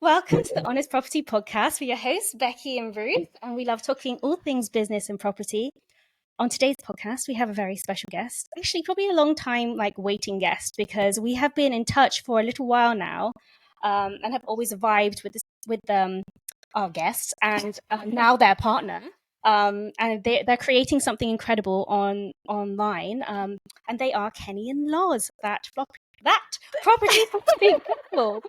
Welcome to the Honest Property Podcast. We're your hosts, Becky and Ruth, and we love talking all things business and property. On today's podcast, we have a very special guest, actually probably a long time waiting guest, because we have been in touch for a little while now, and have always vibed with our guests and now their partner. And they're creating something incredible online, and they are Kenny and Loz. That property couple.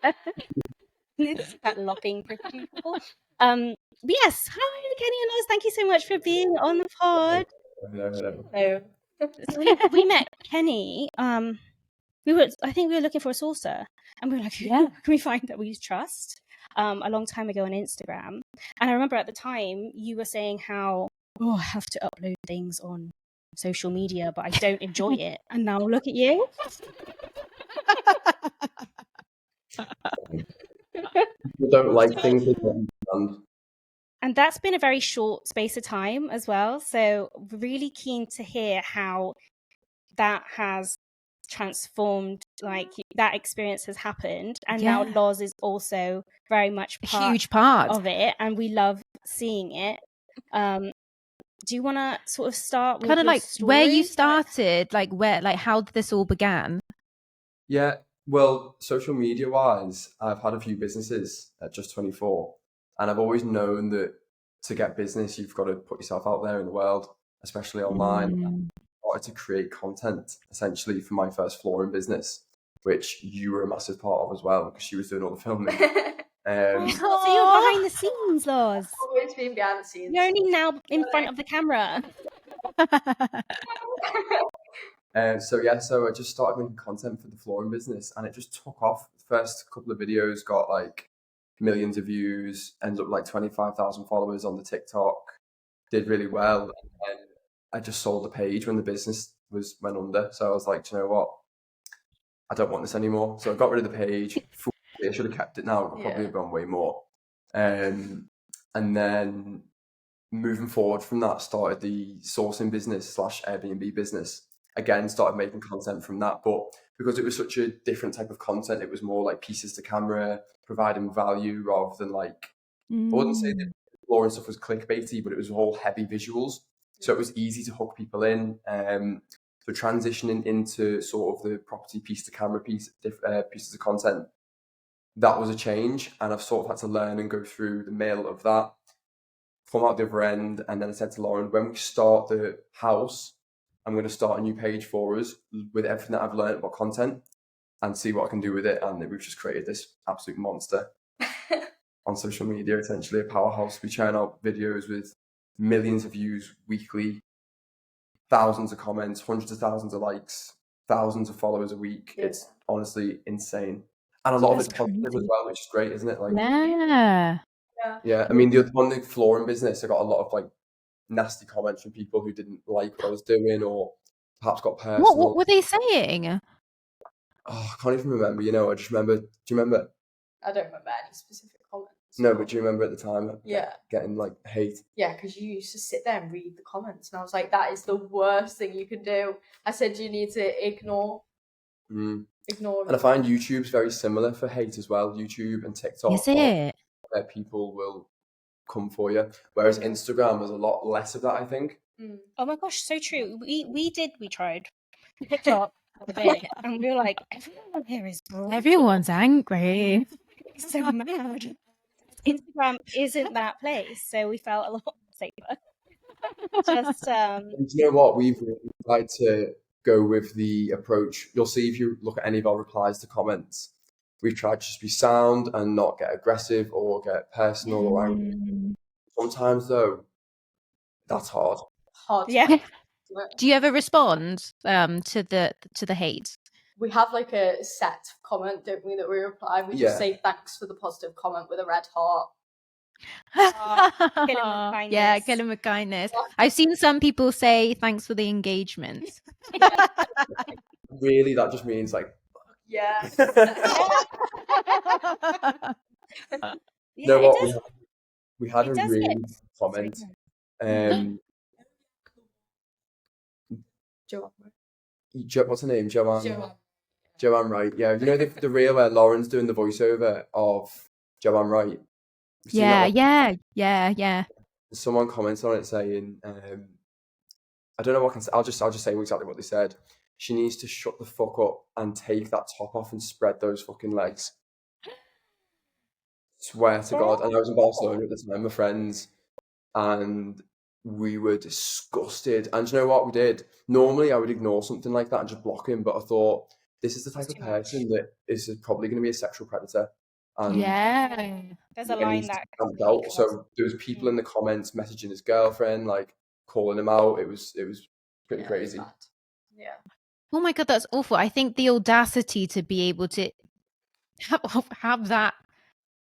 That lopping property couple. But yes, hi Kenny and Loz. Thank you so much for being on the pod. Hello. So we met Kenny. I think we were looking for a saucer, and we were like, can we find that we trust? A long time ago on Instagram, and I remember at the time you were saying how I have to upload things on social media, but I don't enjoy it. And now look at you. People don't like things that don't understand. And that's been a very short space of time as well. So really keen to hear how that has transformed, that experience has happened. And now Loz is also very much a huge part of it. And we love seeing it. Do you want to sort of start with kind of where you started, how this all began? Yeah, well, social media wise, I've had a few businesses at Just 24, and I've always known that to get business, you've got to put yourself out there in the world, especially online. I wanted to create content essentially for my first flooring business, which you were a massive part of as well, because she was doing all the filming. So you're behind the scenes, Loz. Always been behind the scenes. You're only now in front of the camera. So I just started making content for the flooring business, and it just took off. The first couple of videos got millions of views, ended up 25,000 followers on the TikTok, did really well. And then I just sold the page when the business went under. So I was like, do you know what? I don't want this anymore. So I got rid of the page. I should have kept it now. I could probably have gone way more. And then moving forward from that, started the sourcing business / Airbnb business. Again, started making content from that, but because it was such a different type of content, it was more like pieces to camera, providing value rather than I wouldn't say the flooring stuff was clickbaity, but it was all heavy visuals. So it was easy to hook people in. So transitioning into sort of the property piece to camera pieces of content, that was a change. And I've sort of had to learn and go through the mill of that, come out the other end. And then I said to Lauren, when we start the house, I'm going to start a new page for us with everything that I've learned about content and see what I can do with it. And we've just created this absolute monster on social media, essentially a powerhouse. We churn out videos with millions of views weekly, thousands of comments, hundreds of thousands of likes, thousands of followers a week. Yeah. It's honestly insane. And a lot of it's positive as well, which is great, isn't it? Yeah. I mean, the other one, the flooring business, I got a lot of nasty comments from people who didn't like what I was doing, or perhaps got personal. What were they saying? Oh, I can't even remember. I just remember. Do you remember? I don't remember any specific comments. No, but do you remember at the time? Yeah. Getting hate. Yeah, because you used to sit there and read the comments, and I was like, that is the worst thing you could do. I said you need to ignore. Ignore. And I find YouTube's very similar for hate as well. YouTube and TikTok. Is it? Where people will come for you, whereas Instagram was a lot less of that, I think. Oh my gosh, so true. We tried TikTok a bit, and we were like, everyone here is broken. Everyone's angry. So mad. Instagram isn't that place, so we felt a lot safer. Just And you know what, we've really tried to go with the approach. You'll see if you look at any of our replies to comments, we've tried to just be sound and not get aggressive or get personal or angry. Sometimes, though, that's hard. Yeah. Do you ever respond to the hate? We have a set comment, don't we, that we reply. We just say thanks for the positive comment with a red heart. Kill him with kindness. Yeah, kill him with kindness. I've seen some people say thanks for the engagement. Really, that just means yeah. You know what? We had a really good comment. What's her name? Joanne. Joanne, right? Yeah. You know the reel where Lauren's doing the voiceover of Joe, I'm right. You've seen Yeah, that one? yeah. Someone comments on it saying, I don't know what I can say. I'll just say exactly what they said. She needs to shut the fuck up and take that top off and spread those fucking legs. Swear to God. And I was in Barcelona at the time, my friends, and we were disgusted. And do you know what we did? Normally I would ignore something like that and just block him, but I thought this is the type of person that is probably going to be a sexual predator. And Yeah. There's a it line needs to that be camped out. So there was people in the comments messaging his girlfriend, like calling him out. It was pretty crazy. Yeah. Oh my God, that's awful. I think the audacity to be able to have that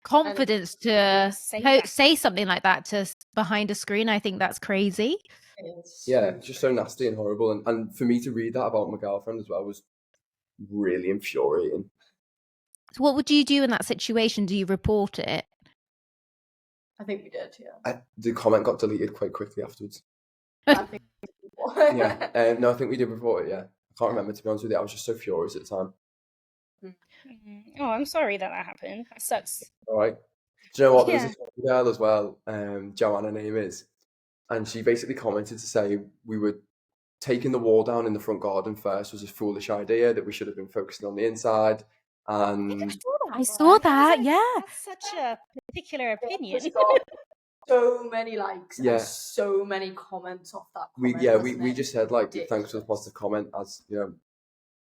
confidence to say something like that to behind a screen, I think that's crazy. Yeah, it's just so nasty and horrible. And for me to read that about my girlfriend as well was really infuriating. So what would you do in that situation? Do you report it? I think we did, yeah. The comment got deleted quite quickly afterwards. I think yeah, no, I think we did report it, yeah. I can't remember, to be honest with you. I was just so furious at the time. Oh, I'm sorry that happened. That sucks. All right. Do you know what? There was this girl as well, Joanna, her name is, and she basically commented to say we were taking the wall down in the front garden first was a foolish idea, that we should have been focusing on the inside. And I saw that, yeah. That's such a particular opinion. It's got so many likes Yeah. and so many comments off that comment. We just said, like, thanks for the positive comment, as you know,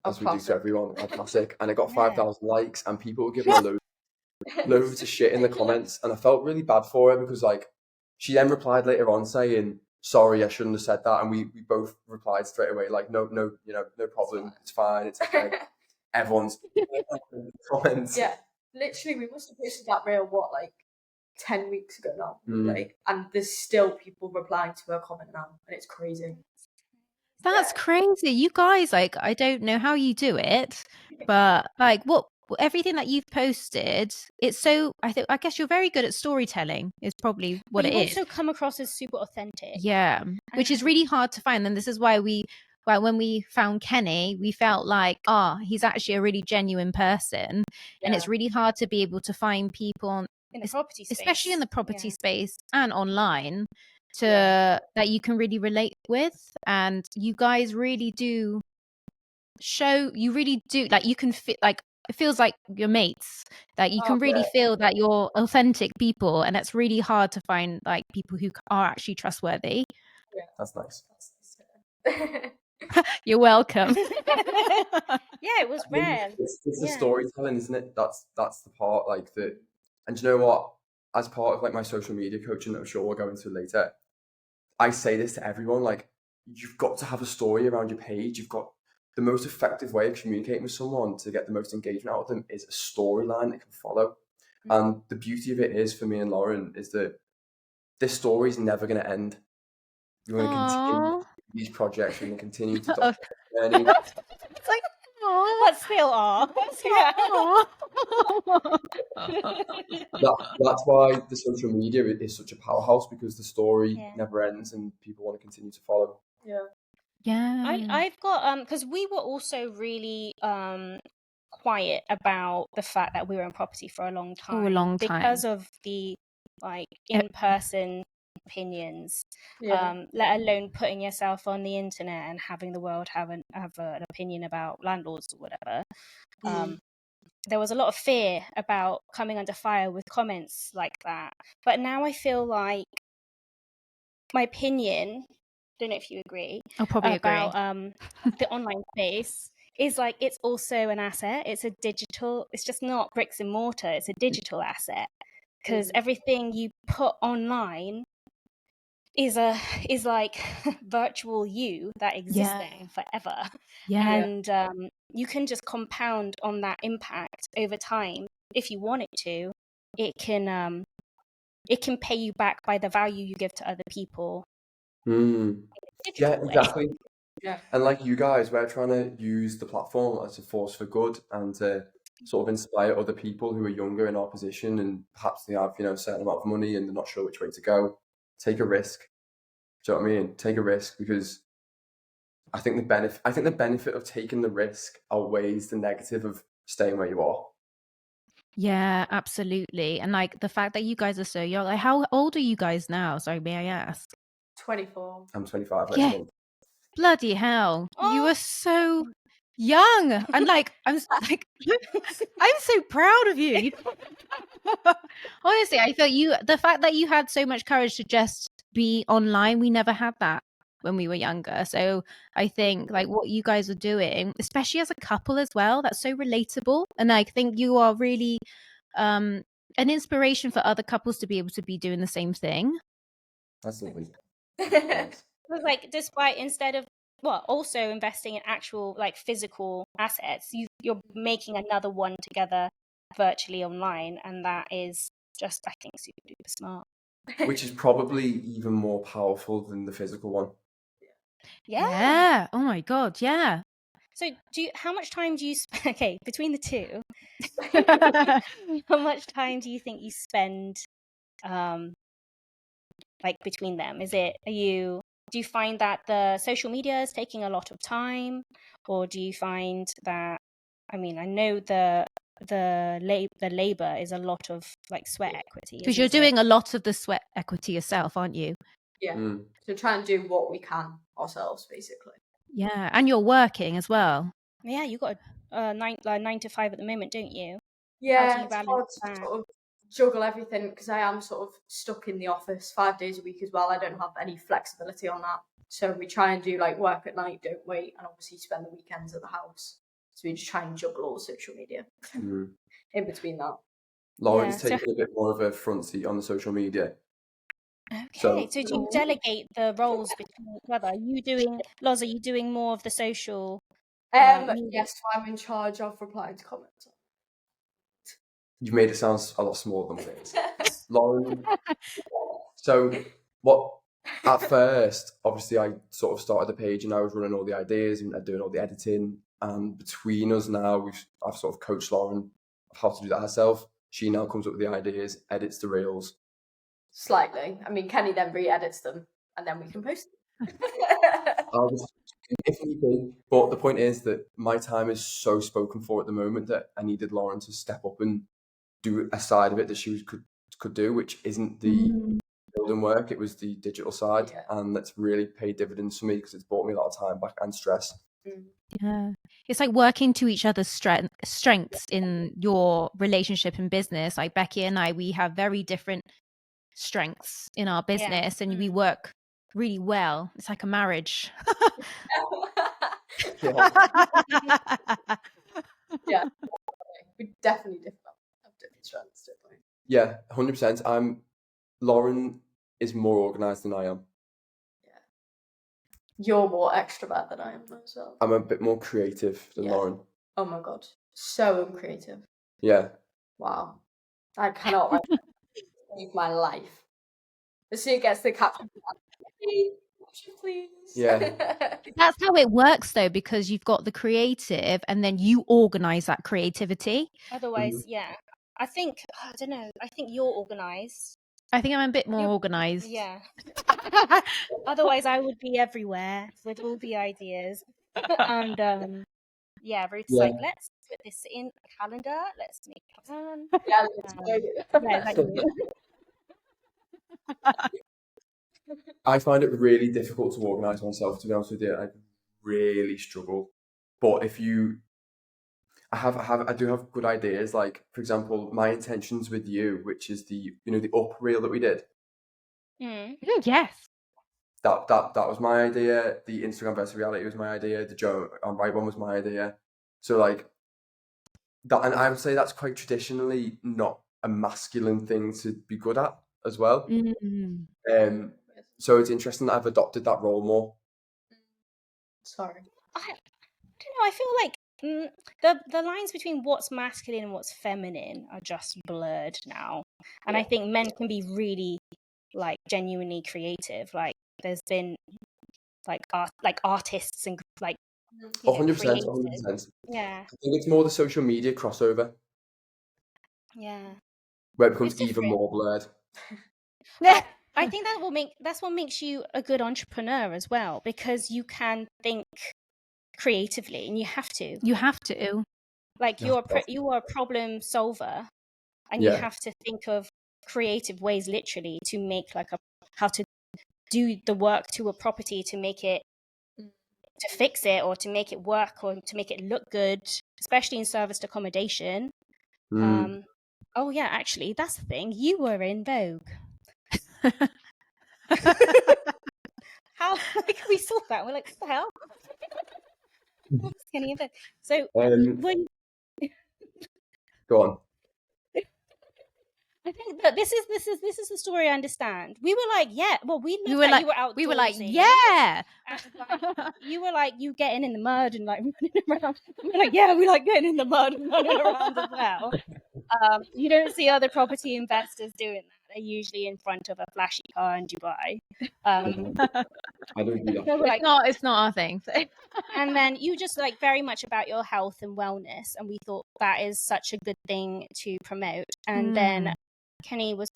as we do to everyone, a classic. And it got 5,000 likes, and people were giving her loads of shit in the comments, and I felt really bad for her because, like, she then replied later on saying, sorry, I shouldn't have said that, and we both replied straight away, like, no, you know, no problem, it's fine, it's okay. Everyone's comments. Yeah, literally, we must have posted that reel like 10 weeks ago now, like, and there's still people replying to her comment now, and it's crazy. That's crazy. You guys, like, I don't know how you do it, but like everything that you've posted, it's so, I guess you're very good at storytelling is probably what it is. You also come across as super authentic. Yeah, which is really hard to find. And this is why when we found Kenny, we felt like, he's actually a really genuine person. Yeah. And it's really hard to be able to find people in the property space, especially in the property space and online, that you can really relate with. And you guys really do like, you can fit, like, it feels like your mates, like you can really feel that you're authentic people, and it's really hard to find like people who are actually trustworthy. Yeah, that's nice. You're welcome. Yeah, it was rare. It's the storytelling, isn't it? That's the part, like, that. And you know what? As part of like my social media coaching that I'm sure we'll go into later, I say this to everyone, like, you've got to have a story around your page. You've got the most effective way of communicating with someone to get the most engagement out of them is a storyline they can follow. And the beauty of it is, for me and Lauren, is that this story is never going to end. You're going to continue these projects. You're going to continue to document journey. It's like, but still That's why the social media is such a powerhouse, because the story never ends and people want to continue to follow. I've got because we were also really quiet about the fact that we were in property for a long time, because of the like in-person opinions, let alone putting yourself on the internet and having the world have an opinion about landlords or whatever. There was a lot of fear about coming under fire with comments like that, but now I feel like my opinion, don't know if you agree, I'll probably about the online space is like, it's also an asset. It's just not bricks and mortar, it's a digital asset, because everything you put online is like virtual you that exists there forever. And you can just compound on that impact over time. If you want it to, it can pay you back by the value you give to other people. Yeah, exactly. And like you guys, we're trying to use the platform as a force for good and to sort of inspire other people who are younger in our position, and perhaps they have, a certain amount of money and they're not sure which way to go. Take a risk. Do you know what I mean? Take a risk, because I think the benefit of taking the risk outweighs the negative of staying where you are. Yeah, absolutely. And like the fact that you guys are so young, like how old are you guys now? Sorry, may I ask? 24. I'm 25 next Yeah. month. Bloody hell. You Oh. are so young. And like I'm so proud of you. Honestly, I felt the fact that you had so much courage to just be online, we never had that when we were younger. So I think like what you guys are doing, especially as a couple as well, that's so relatable. And I think you are really an inspiration for other couples to be able to be doing the same thing. That's lovely. It was like, despite instead of also investing in actual like physical assets, you're making another one together virtually online, and that is just, I think, super duper smart. Which is probably even more powerful than the physical one. Yeah. Oh my God. Yeah. So how much time do you okay, between the two, how much time do you think you spend like between them? Do you find that the social media is taking a lot of time, or do you find that, I mean, I know the labor is a lot of like sweat equity, Because you're doing a lot of the sweat equity yourself, aren't you? Yeah. So try and do what we can ourselves, basically. Yeah. And you're working as well. Yeah, you got a 9 to 5 at the moment, don't you? Yeah, How do you it's balance hard to that? sort of juggle everything because I am sort of stuck in the office 5 days a week as well. I don't have any flexibility on that. So we try and do like work at night, don't we? And obviously spend the weekends at the house. So we just try and juggle all the social media in between that. Lauren's Yeah, taking a bit more of a front seat on the social media. Okay, so do you delegate the roles between each other? Loz, are you doing more of the social media? Yes, I'm in charge of replying to comments. You've made it sound a lot smaller than it is. Lauren, so at first, obviously I sort of started the page and I was running all the ideas and doing all the editing, and between us now, I've sort of coached Lauren of how to do that herself. She now comes up with the ideas, edits the reels. Slightly. I mean, Kenny then re-edits them and then we can post them. If need be, but the point is that my time is so spoken for at the moment that I needed Lauren to step up and do a side of it that she could do, which isn't the building work, it was the digital side, and that's really paid dividends for me because it's brought me a lot of time back and stress. Yeah, it's like working to each other's strengths in your relationship and business. Like Becky and I, we have very different strengths in our business, and we work really well. It's like a marriage. Yeah, we definitely have different strengths, don't we? Yeah, 100%. Lauren is more organised than I am. Yeah, you're more extrovert than I am as well. I'm a bit more creative than Lauren. Oh my God, so uncreative. Yeah. Wow, I cannot like save my life. As soon as it gets the caption, please. Yeah. That's how it works though, because you've got the creative and then you organize that creativity. Otherwise, I think, I don't know, I think you're organized. I think I'm a bit more organized. Yeah. Otherwise, I would be everywhere with all the ideas. And Ruth's like, let's put this in a calendar. Let's make a plan. Exactly. I find it really difficult to organise myself, to be honest with you. I really struggle. But if I do have good ideas. Like, for example, my intentions with you, which is the up reel that we did. Yes. That was my idea. The Instagram versus reality was my idea. The Joe on Right one was my idea. So like that, and I would say that's quite traditionally not a masculine thing to be good at as well. So it's interesting that I've adopted that role more. Sorry. I don't know. I feel like the lines between what's masculine and what's feminine are just blurred now, and I think men can be really like genuinely creative. Like there's been like artists and like 100%, 100%. Yeah. I think it's more the social media crossover. Yeah. Where it becomes even more blurred. I think that's what makes you a good entrepreneur as well, because you can think creatively, and you have to. You have to. Like you are a problem solver, and you have to think of creative ways, literally, to make like how to do the work to a property to make it, to fix it, or to make it work, or to make it look good, especially in serviced accommodation. Oh yeah, actually, that's the thing. You were in Vogue. How, like, we saw that, we're like, what the hell? What's Kenny in Vogue? So when Go on. I think that this is the story I understand. We were like, yeah. Well, we looked at like, you were outdoorsy. we were like, yeah. And, like, you were like, you getting in the mud and like running around. We were like, yeah, we like getting in the mud and running around as well. You don't see other property investors doing that. They're usually in front of a flashy car in Dubai. I don't do that. So we're like, It's not our thing. So. and then you just like very much about your health and wellness, and we thought that is such a good thing to promote. And then Kenny was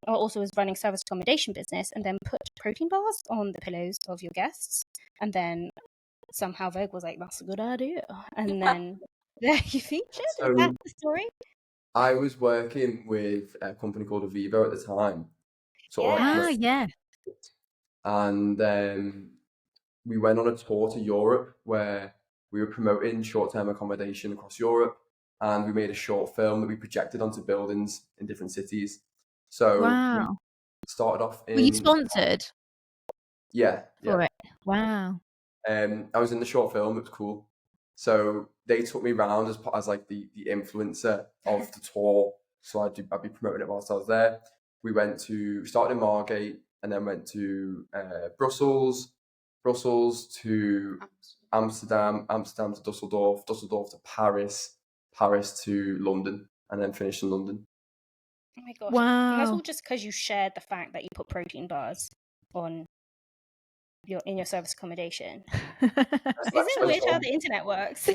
also was running service accommodation business, and then put protein bars on the pillows of your guests. And then somehow Vogue was like, that's a good idea. And then there you featured. So, is that the story? I was working with a company called Avivo at the time. And we went on a tour to Europe where we were promoting short-term accommodation across Europe. And we made a short film that we projected onto buildings in different cities. So we started off in... Were you sponsored? Yeah. For it? Wow. I was in the short film. It was cool. So they took me around as like the influencer of the tour. So I'd be promoting it whilst I was there. We started in Margate and then went to Brussels to Amsterdam to Dusseldorf to Paris to London, and then finished in London. Oh my gosh. Wow. And that's all just because you shared the fact that you put protein bars on in your service accommodation. Isn't it weird how the internet works?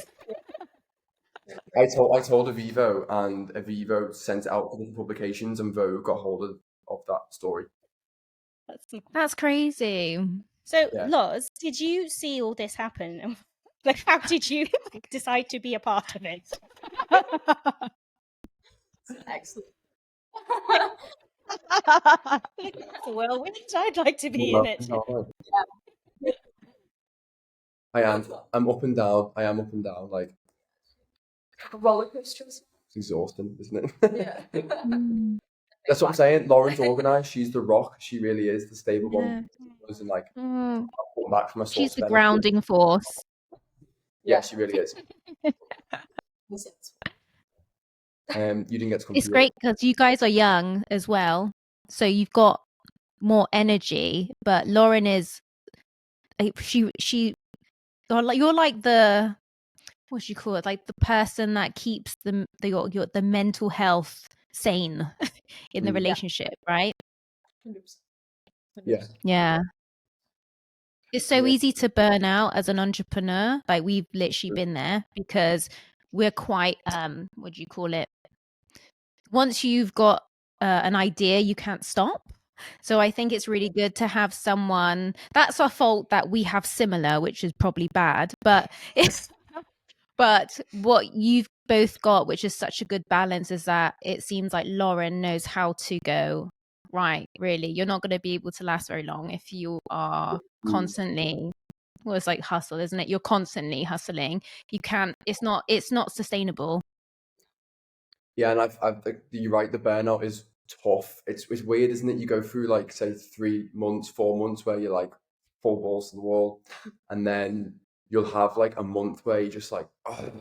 I told Avivo, and Avivo sent it out to different publications, and Vogue got hold of that story. That's crazy. So, Loz, did you see all this happen? Like, how did you decide to be a part of it? Excellent. Well, I'd like to be in it. I am. I'm up and down. I am up and down. Like roller coasters. It's exhausting, isn't it? Yeah. That's what I'm saying. Lauren's organised. She's the rock. She really is the stable one. And like, I'm back from a she's the grounding force. Yeah, she really is. You didn't get to come. It's great because you guys are young as well, so you've got more energy. But Lauren is, you're like the, what do you call it? Like the person that keeps the mental health sane in the relationship, right? 100%. Yeah. It's so easy to burn out as an entrepreneur. Like we've literally been there because we're quite, what do you call it? Once you've got an idea, you can't stop. So I think it's really good to have someone. That's our fault that we have similar, which is probably bad, but but what you've both got, which is such a good balance, is that it seems like Lauren knows how to go, right, really, you're not going to be able to last very long if you are constantly, well, it's like hustle, isn't it? You're constantly hustling. You can't, it's not sustainable. Yeah, and you're right, the burnout is tough. It's weird, isn't it? You go through like, say, 3 months, 4 months where you're like full balls to the wall, and then you'll have like a month where you're just like, oh,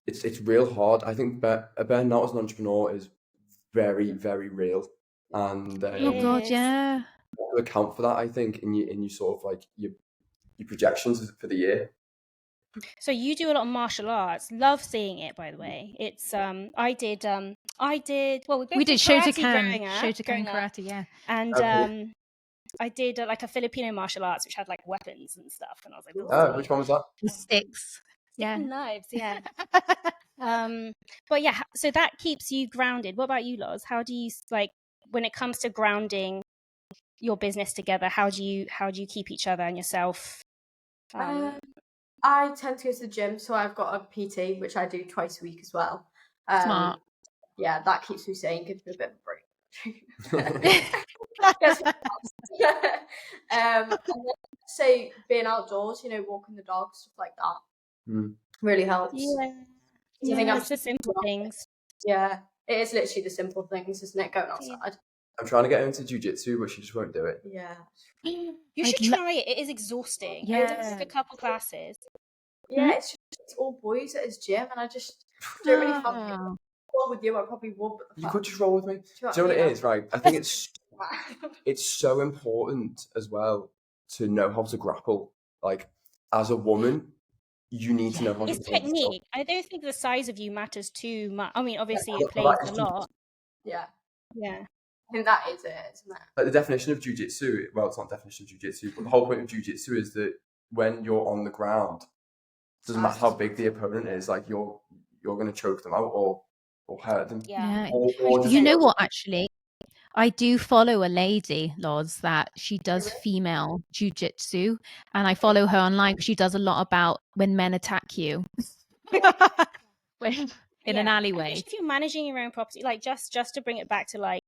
it's real hard. I think a burnout as an entrepreneur is very, very real, and oh god, yeah, to account for that, I think, in your sort of like your projections for the year. So you do a lot of martial arts. Love seeing it, by the way. It's I did well, we did Shotokan karate, yeah. And I did like a Filipino martial arts which had like weapons and stuff, and I was like, oh, which one was that? The sticks. Yeah. Knives, yeah. But yeah, so that keeps you grounded. What about you, Loz? How do you, like, when it comes to grounding your business together, how do you keep each other and yourself? I tend to go to the gym, so I've got a PT which I do twice a week as well. Smart. yeah, that keeps me sane, gives me a bit of a break. And then say being outdoors, you know, walking the dog, stuff like that, really helps. Yeah. I think It's the simple things. Yeah, it is literally the simple things, isn't it? Going outside. I'm trying to get her into jiu-jitsu, but she just won't do it. Yeah. You should try it. It is exhausting. I did a couple classes. Yeah, it's all boys at his gym, and I just don't really fancy it. Well, with you, I probably would. But You could just roll with me. Do you know what it is, right? I think it's so important as well to know how to grapple. Like, as a woman, you need to know how to. It's technique. I don't think the size of you matters too much. I mean, obviously it plays a lot. Yeah. Yeah. I think that is it, isn't it? Like the definition of jiu-jitsu, well, it's not the definition of jiu-jitsu, but the whole point of jiu-jitsu is that when you're on the ground, it doesn't matter how big the opponent is, like you're going to choke them out or hurt them. Yeah. Or You know what, actually? I do follow a lady, Loz, that she does female jiu-jitsu, and I follow her online because she does a lot about when men attack you in an alleyway. If you're managing your own property, like just to bring it back to like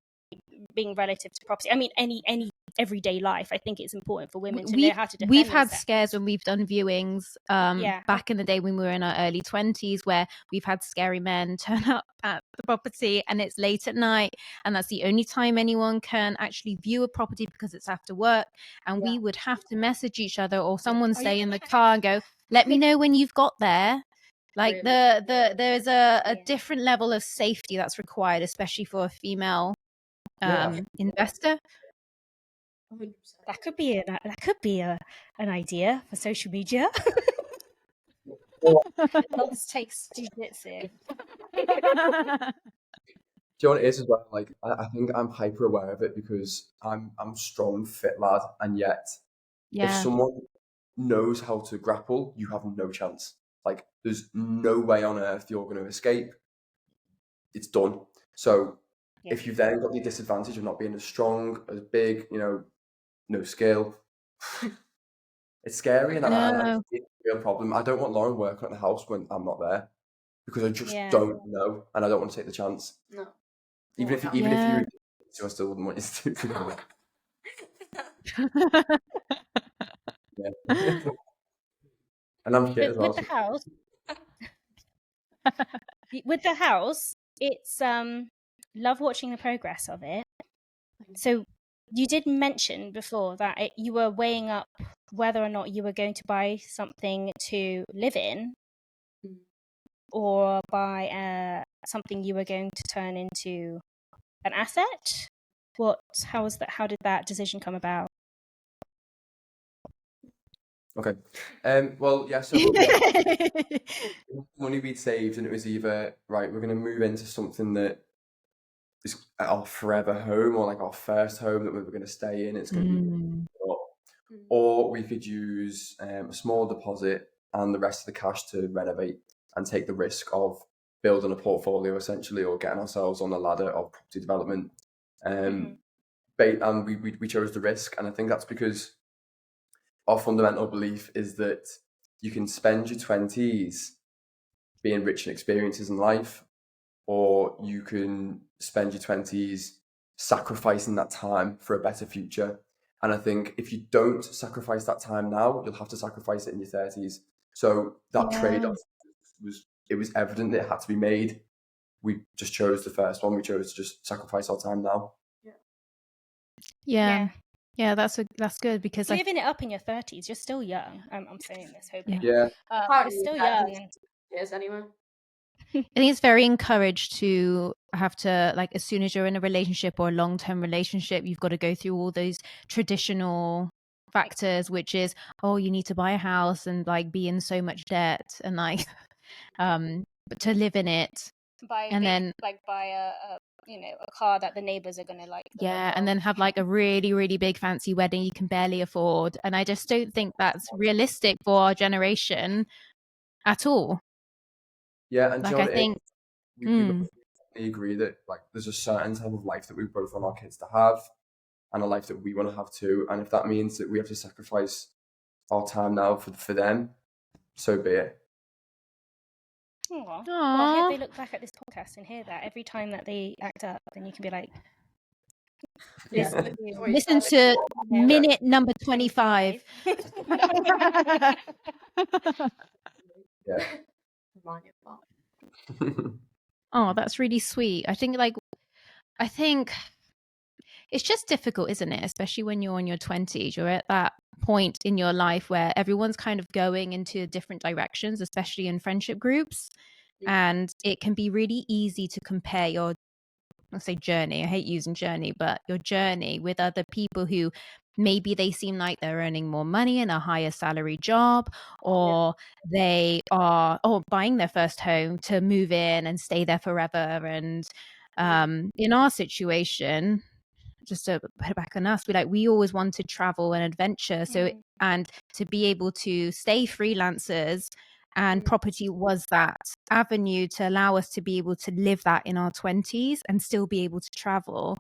being relative to property, I mean any everyday life, I think it's important for women to know how to defend We've had themselves. scares when we've done viewings back in the day when we were in our early 20s, where we've had scary men turn up at the property and it's late at night, and that's the only time anyone can actually view a property because it's after work, and we would have to message each other or someone stay in the car and go, let me know when you've got there. Like there's a different level of safety that's required, especially for a female investor. 100%. That could be an idea for social media. Loz takes jiu-jitsu. Do you know what it is as well? Like I think I'm hyper aware of it because I'm a strong, fit lad, and yet if someone knows how to grapple, you have no chance. Like there's no way on earth you're going to escape. It's done. So if you've then got the disadvantage of not being as strong, as big, you know, no skill, it's scary, and it's a real problem. I don't want Lauren working at the house when I'm not there because I just don't know, and I don't want to take the chance. No. Even if you, so I still wouldn't want you to do that. Yeah. And I'm shit as well. With the house, it's love watching the progress of it. So you did mention before that you were weighing up whether or not you were going to buy something to live in or buy something you were going to turn into an asset. How did that decision come about? Okay. Well, yeah, so money we'd saved, and it was either, right, we're going to move into something that is our forever home or like our first home that we were going to stay in. It's going to be, or we could use a small deposit and the rest of the cash to renovate and take the risk of building a portfolio essentially, or getting ourselves on the ladder of property development. And we chose the risk, and I think that's because our fundamental belief is that you can spend your 20s being rich in experiences in life, or you can spend your 20s sacrificing that time for a better future. And I think if you don't sacrifice that time now, you'll have to sacrifice it in your 30s. So that trade-off was evident that it had to be made. We just chose the first one. We chose to just sacrifice our time now. Yeah, that's good because you're living it up in your 30s. You're still young. I'm saying this hoping. Yeah. You're still young. Yes, anyway. I think it's very encouraged to have to, like, as soon as you're in a relationship or a long-term relationship, you've got to go through all those traditional factors, which is, oh, you need to buy a house and like be in so much debt and like but to live in it, buy a car that the neighbors are gonna like. And then have like a really, really big fancy wedding you can barely afford. And I just don't think that's realistic for our generation at all. Yeah, and like, I think we agree that like there's a certain type of life that we both want our kids to have, and a life that we want to have too. And if that means that we have to sacrifice our time now for them, so be it. Aw. Well, I Aw. hope they look back at this podcast and hear that every time that they act up, then you can be like, Yeah. listen to you. Listen to minute number 25. Yeah. Remind me of that. Oh, that's really sweet. I think it's just difficult, isn't it? Especially when you're in your 20s. You're at that point in your life where everyone's kind of going into different directions, especially in friendship groups. And it can be really easy to compare your, let's say, journey. I hate using journey, but your journey with other people who maybe they seem like they're earning more money in a higher salary job, or they are buying their first home to move in and stay there forever. And in our situation, just to put it back on us, we always wanted travel and adventure. So and to be able to stay freelancers, and property was that avenue to allow us to be able to live that in our 20s and still be able to travel.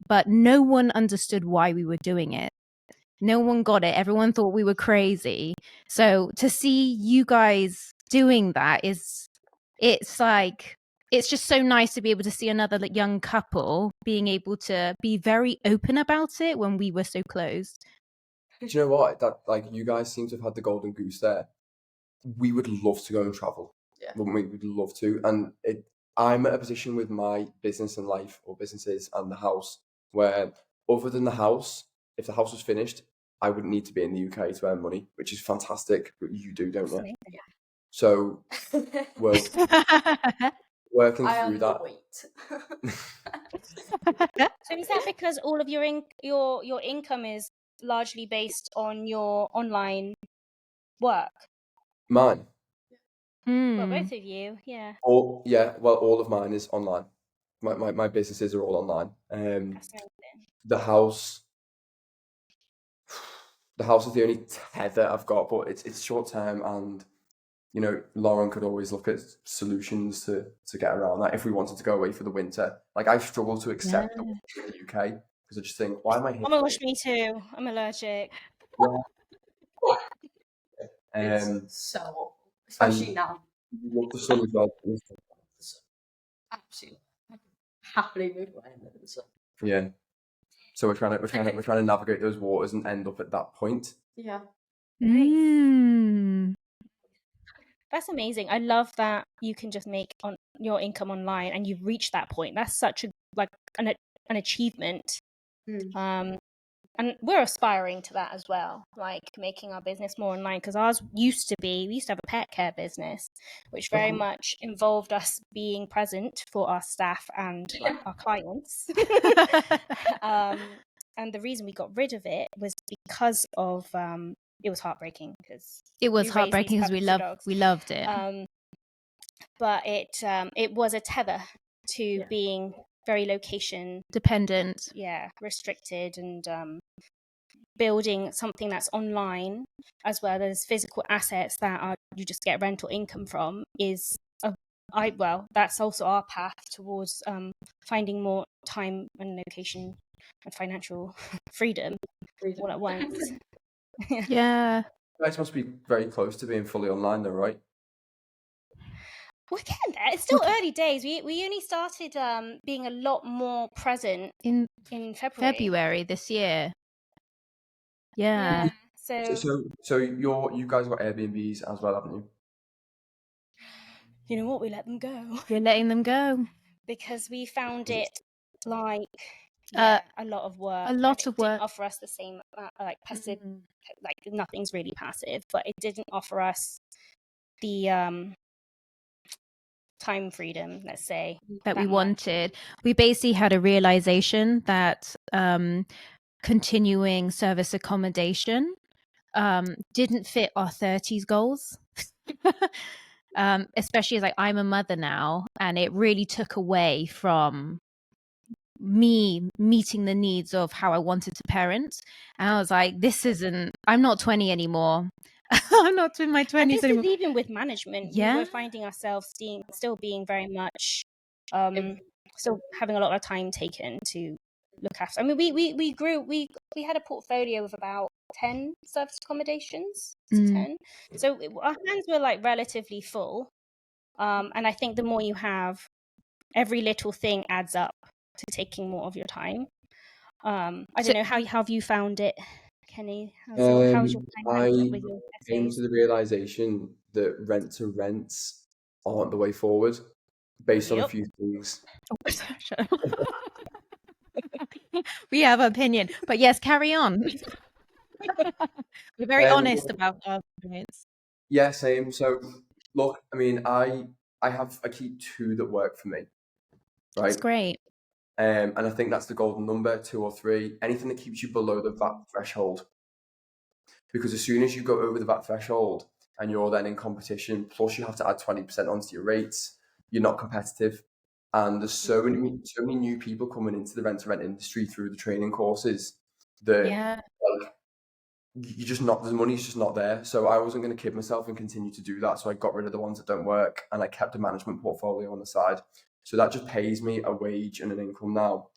But no one understood why we were doing it. No one got it. Everyone thought we were crazy. So to see you guys doing that it's just so nice to be able to see another young couple being able to be very open about it when we were so closed. Do you know what? That like you guys seem to have had the golden goose there. We would love to go and travel. Yeah. Wouldn't we? We'd love to. And I'm at a position with my business and life, or businesses and the house, where other than the house, if the house was finished, I wouldn't need to be in the UK to earn money, which is fantastic. But you do, don't you? So we're working I through am that. the weight. So is that because all of your your income is largely based on your online work? Mine. Well, both of you, yeah. All of mine is online. My businesses are all online. Fascinating. The house is the only tether I've got, but it's short term, and you know, Lauren could always look at solutions to get around that if we wanted to go away for the winter. Like I struggle to accept going to the UK because I just think, why am I here? Oh my gosh, me too. I'm allergic. It's so awful, especially now. Love the sun as well. Absolutely, I can happily move away and live in the sun. Yeah. So we're trying to navigate those waters and end up at that point. Yeah. That's amazing. I love that you can just make on your income online and you've reached that point. That's such an achievement. And we're aspiring to that as well, like making our business more online, because ours we used to have a pet care business, which very much involved us being present for our staff and like our clients. And the reason we got rid of it was because of it was heartbreaking because we loved it. But it was a tether to being very location dependent, restricted, and building something that's online as well as physical assets that you just get rental income from is that's also our path towards finding more time and location and financial freedom all at once. Yeah. You guys must be very close to being fully online though, right? We're getting there. It's still early days. We only started being a lot more present in February this year. Yeah. So you guys got Airbnbs as well, haven't you? You know what? We let them go. You're letting them go because we found it like a lot of work. A lot of work. Didn't offer us the same like passive, like nothing's really passive, but it didn't offer us the time freedom, let's say, that we wanted. We basically had a realization that continuing service accommodation didn't fit our 30s goals. Especially as I'm a mother now, and it really took away from me meeting the needs of how I wanted to parent. And I was like, I'm not 20 anymore. I'm not in my 20s and this anymore. Is even with management, we were finding ourselves still being very much still having a lot of time taken to look after. I mean, we grew. We had a portfolio of about 10 service accommodations to 10, so our hands were like relatively full. And I think the more you have, every little thing adds up to taking more of your time. I don't know, how have you found it, Kenny? How's your time I management with your came essays? to the realization that rent to rents aren't the way forward, based on a Yep. few things. We have opinion, but yes, carry on. We're very honest about our opinions. Yeah, same. So, look, I mean, I keep two that work for me, right? That's great. And I think that's the golden number, 2 or 3. Anything that keeps you below the VAT threshold, because as soon as you go over the VAT threshold and you're then in competition, plus you have to add 20% onto your rates, you're not competitive. And there's so many new people coming into the rent to rent industry through the training courses that like you just not, the money's just not there. So I wasn't going to kid myself and continue to do that. So I got rid of the ones that don't work and I kept a management portfolio on the side. So that just pays me a wage and an income now.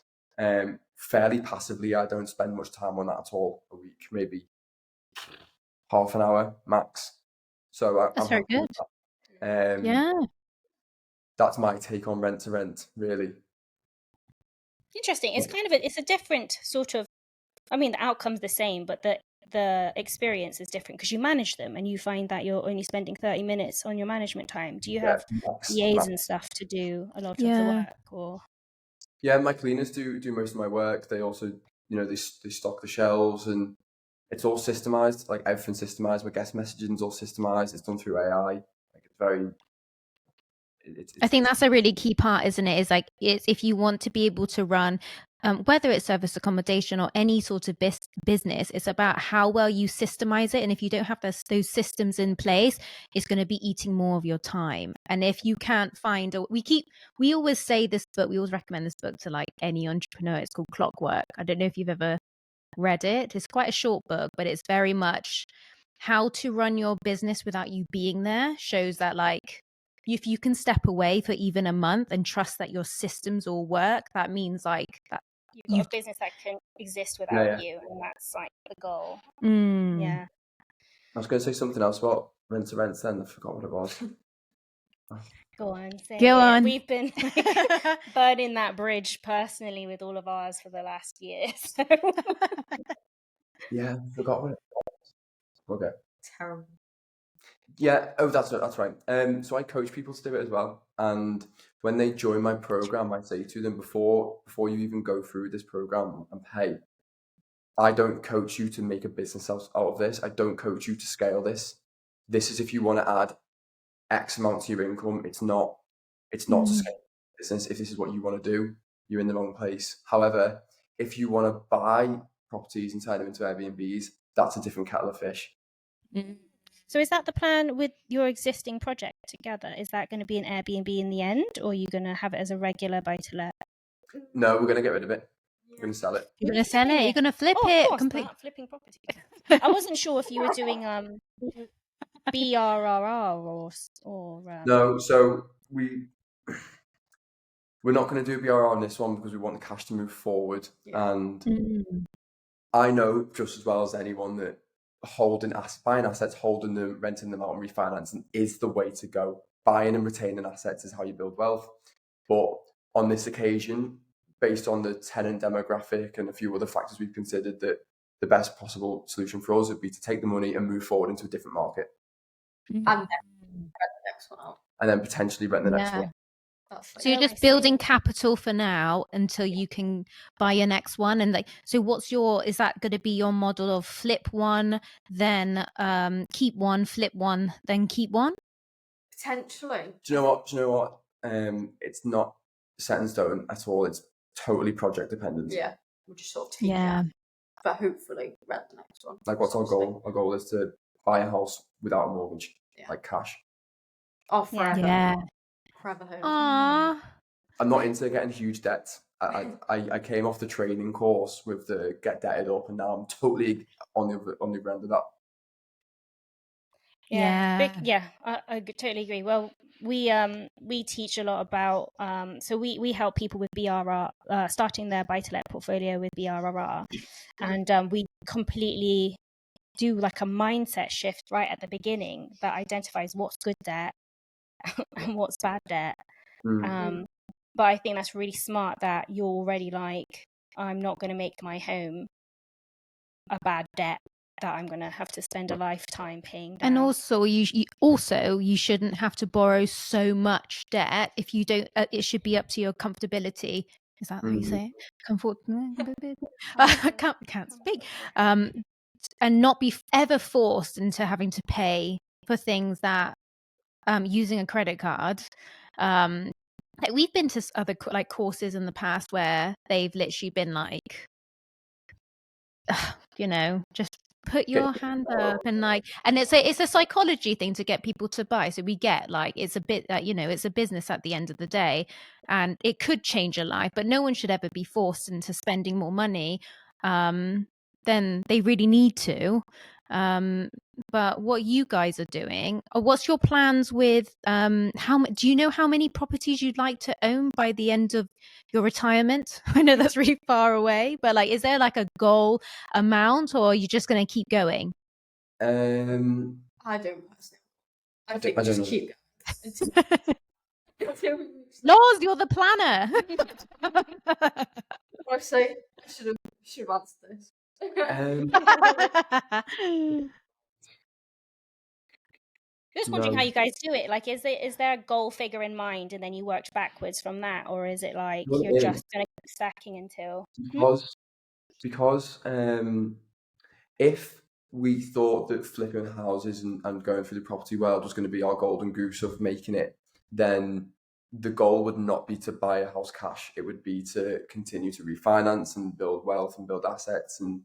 Fairly passively. I don't spend much time on that at all a week, maybe half an hour max. So That's very good. yeah, that's my take on rent to rent, really. Interesting. It's kind of it's a different sort of, I mean, the outcome's the same, but the experience is different because you manage them and you find that you're only spending 30 minutes on your management time. Do you have EAs and stuff to do a lot of the work, or? Yeah, my cleaners do most of my work. They also, they stock the shelves and it's all systemized, like everything's systemized. My guest messaging is all systemized. It's done through AI. Like it's very. I think that's a really key part, isn't it? Is like if you want to be able to run, whether it's service accommodation or any sort of business, it's about how well you systemize it. And if you don't have those systems in place, it's going to be eating more of your time. And if you can't find, we always say this book, we always recommend this book to like any entrepreneur. It's called Clockwork. I don't know if you've ever read it. It's quite a short book, but it's very much how to run your business without you being there. Shows that like, if you can step away for even a month and trust that your systems all work, that means like that you've got a business that can exist without you, and that's like the goal. Yeah. I was going to say something else about rent to rent then. I forgot what it was. Go on. Go on. We've been like, burning that bridge personally with all of ours for the last year. So. Yeah, I forgot what it was. Okay. Terrible. Yeah. Oh, that's right. So I coach people to do it as well. And when they join my program, I say to them before you even go through this program and pay, I don't coach you to make a business out of this. I don't coach you to scale this. This is if you want to add X amount to your income. It's not to scale business. If this is what you want to do, you're in the wrong place. However, if you want to buy properties and turn them into Airbnbs, that's a different kettle of fish. So is that the plan with your existing project together? Is that going to be an Airbnb in the end, or are you going to have it as a regular buy-to-let? No, we're going to get rid of it. We're going to sell it. You're going to sell it? You're going to flip it? Of course, flipping property. I wasn't sure if you were doing BRRR or No, so we're not going to do BRR on this one because we want the cash to move forward. And I know just as well as anyone that buying assets, holding them, renting them out and refinancing is the way to go. Buying and retaining assets is how you build wealth. But on this occasion, based on the tenant demographic and a few other factors we've considered, that the best possible solution for us would be to take the money and move forward into a different market. And then rent the next one out. And then potentially rent the next one. So you're just building capital for now until you can buy your next one. And like, so is that going to be your model of flip one, then keep one, flip one, then keep one? Potentially. Do you know what? It's not set in stone at all. It's totally project dependent. Yeah. We'll just sort of take it. But hopefully rent the next one. Like, what's our goal? Our goal is to buy a house without a mortgage, like cash. Oh, forever. Yeah. Forever home. Aww. I'm not into getting huge debts. I came off the training course with the get debted up, and now I'm totally on the other end of that. Yeah, I totally agree. Well, we teach a lot about so we help people with BRR starting their buy-to-let portfolio with BRRR, and we completely do like a mindset shift right at the beginning that identifies what's good debt and what's bad debt. Mm. But I think that's really smart that you're already like, I'm not going to make my home a bad debt that I'm going to have to spend a lifetime paying down. And also, you shouldn't have to borrow so much debt if you don't. It should be up to your comfortability. Is that how you say it? Comfort. I can't speak. And not be ever forced into having to pay for things that using a credit card. Like we've been to other like courses in the past where they've literally been like, you know, just put your hand up and like, and it's a psychology thing to get people to buy. So we get like, it's a bit, you know, it's a business at the end of the day, and it could change your life, but no one should ever be forced into spending more money than they really need to. But what you guys are doing, or what's your plans with do you know how many properties you'd like to own by the end of your retirement? I know that's really far away, but like, is there like a goal amount, or are you just going to keep going? I don't personally. I think we just keep going. Laws, you're the planner. Honestly, I should have answered this. Just wondering how you guys do it. Like, is there a goal figure in mind, and then you worked backwards from that, or is it like you're just going to keep stacking until? Because if we thought that flipping houses and going through the property world was going to be our golden goose of making it, then the goal would not be to buy a house cash. It would be to continue to refinance and build wealth and build assets and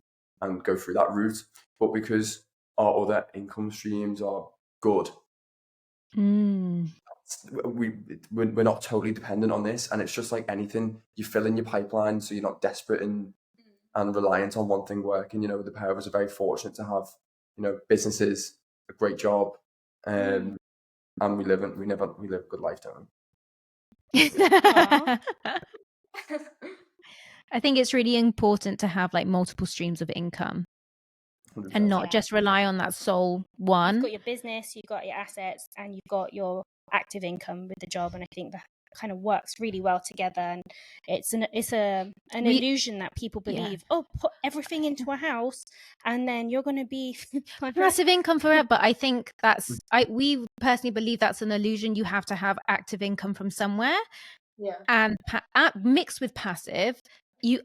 go through that route. But because our other income streams are good, we're not totally dependent on this. And it's just like anything, you fill in your pipeline so you're not desperate and reliant on one thing working. You know, the pair of us are very fortunate to have, you know, businesses, a great job, and we live a good life, don't we? I think it's really important to have like multiple streams of income 100%. and not just rely on that sole one. You've got your business, you've got your assets, and you've got your active income with the job, and I think that kind of works really well together. And it's an illusion that people believe, oh, put everything into a house and then you're going to be massive income for it. But I think we personally believe that's an illusion. You have to have active income from somewhere, and mixed with passive.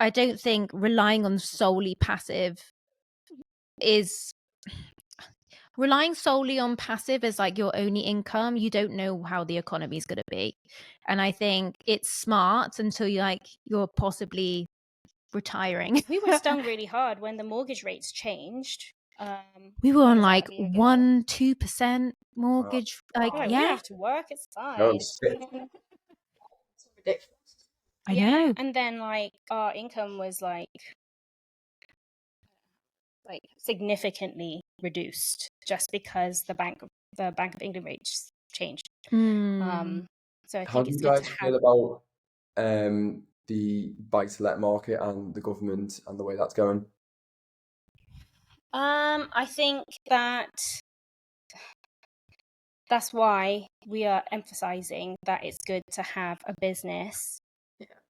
I don't think relying on solely passive is relying solely on passive as like your only income. You don't know how the economy is going to be, and I think it's smart until you're possibly retiring. We were stung really hard when the mortgage rates changed. We were on like 1-2% mortgage. We don't have to work. It's fine. It's ridiculous. I know. And then like our income was like significantly reduced just because the Bank of England rates changed. So I think how do you guys feel about the buy-to-let market and the government and the way that's going? I think that's why we are emphasizing that it's good to have a business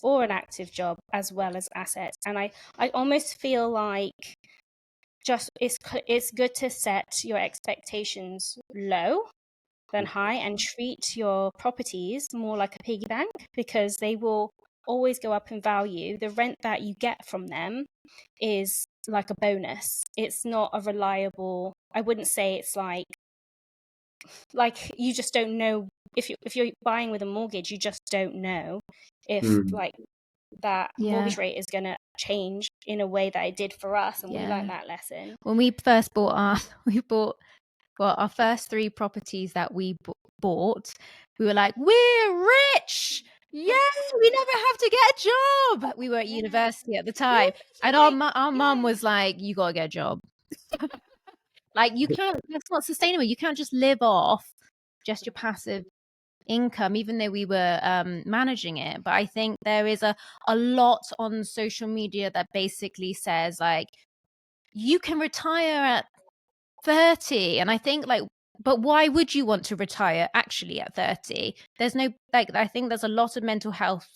or an active job as well as assets. And I almost feel like just it's good to set your expectations low than high and treat your properties more like a piggy bank, because they will always go up in value. The rent that you get from them is like a bonus. It's not a reliable, I wouldn't say it's like you just don't know if you're buying with a mortgage, you just don't know if like that mortgage rate is going to change in a way that it did for us, and we learned that lesson. When we first bought our first 3 properties that we bought, we were like, we're rich. Yeah, we never have to get a job. We were at university at the time, and our mum was like, you gotta get a job. Like, you can't, that's not sustainable. You can't just live off just your passive income, even though we were managing it. But I think there is a lot on social media that basically says like, you can retire at 30. And I think like but why would you want to retire actually at 30? There's no, like, I think there's a lot of mental health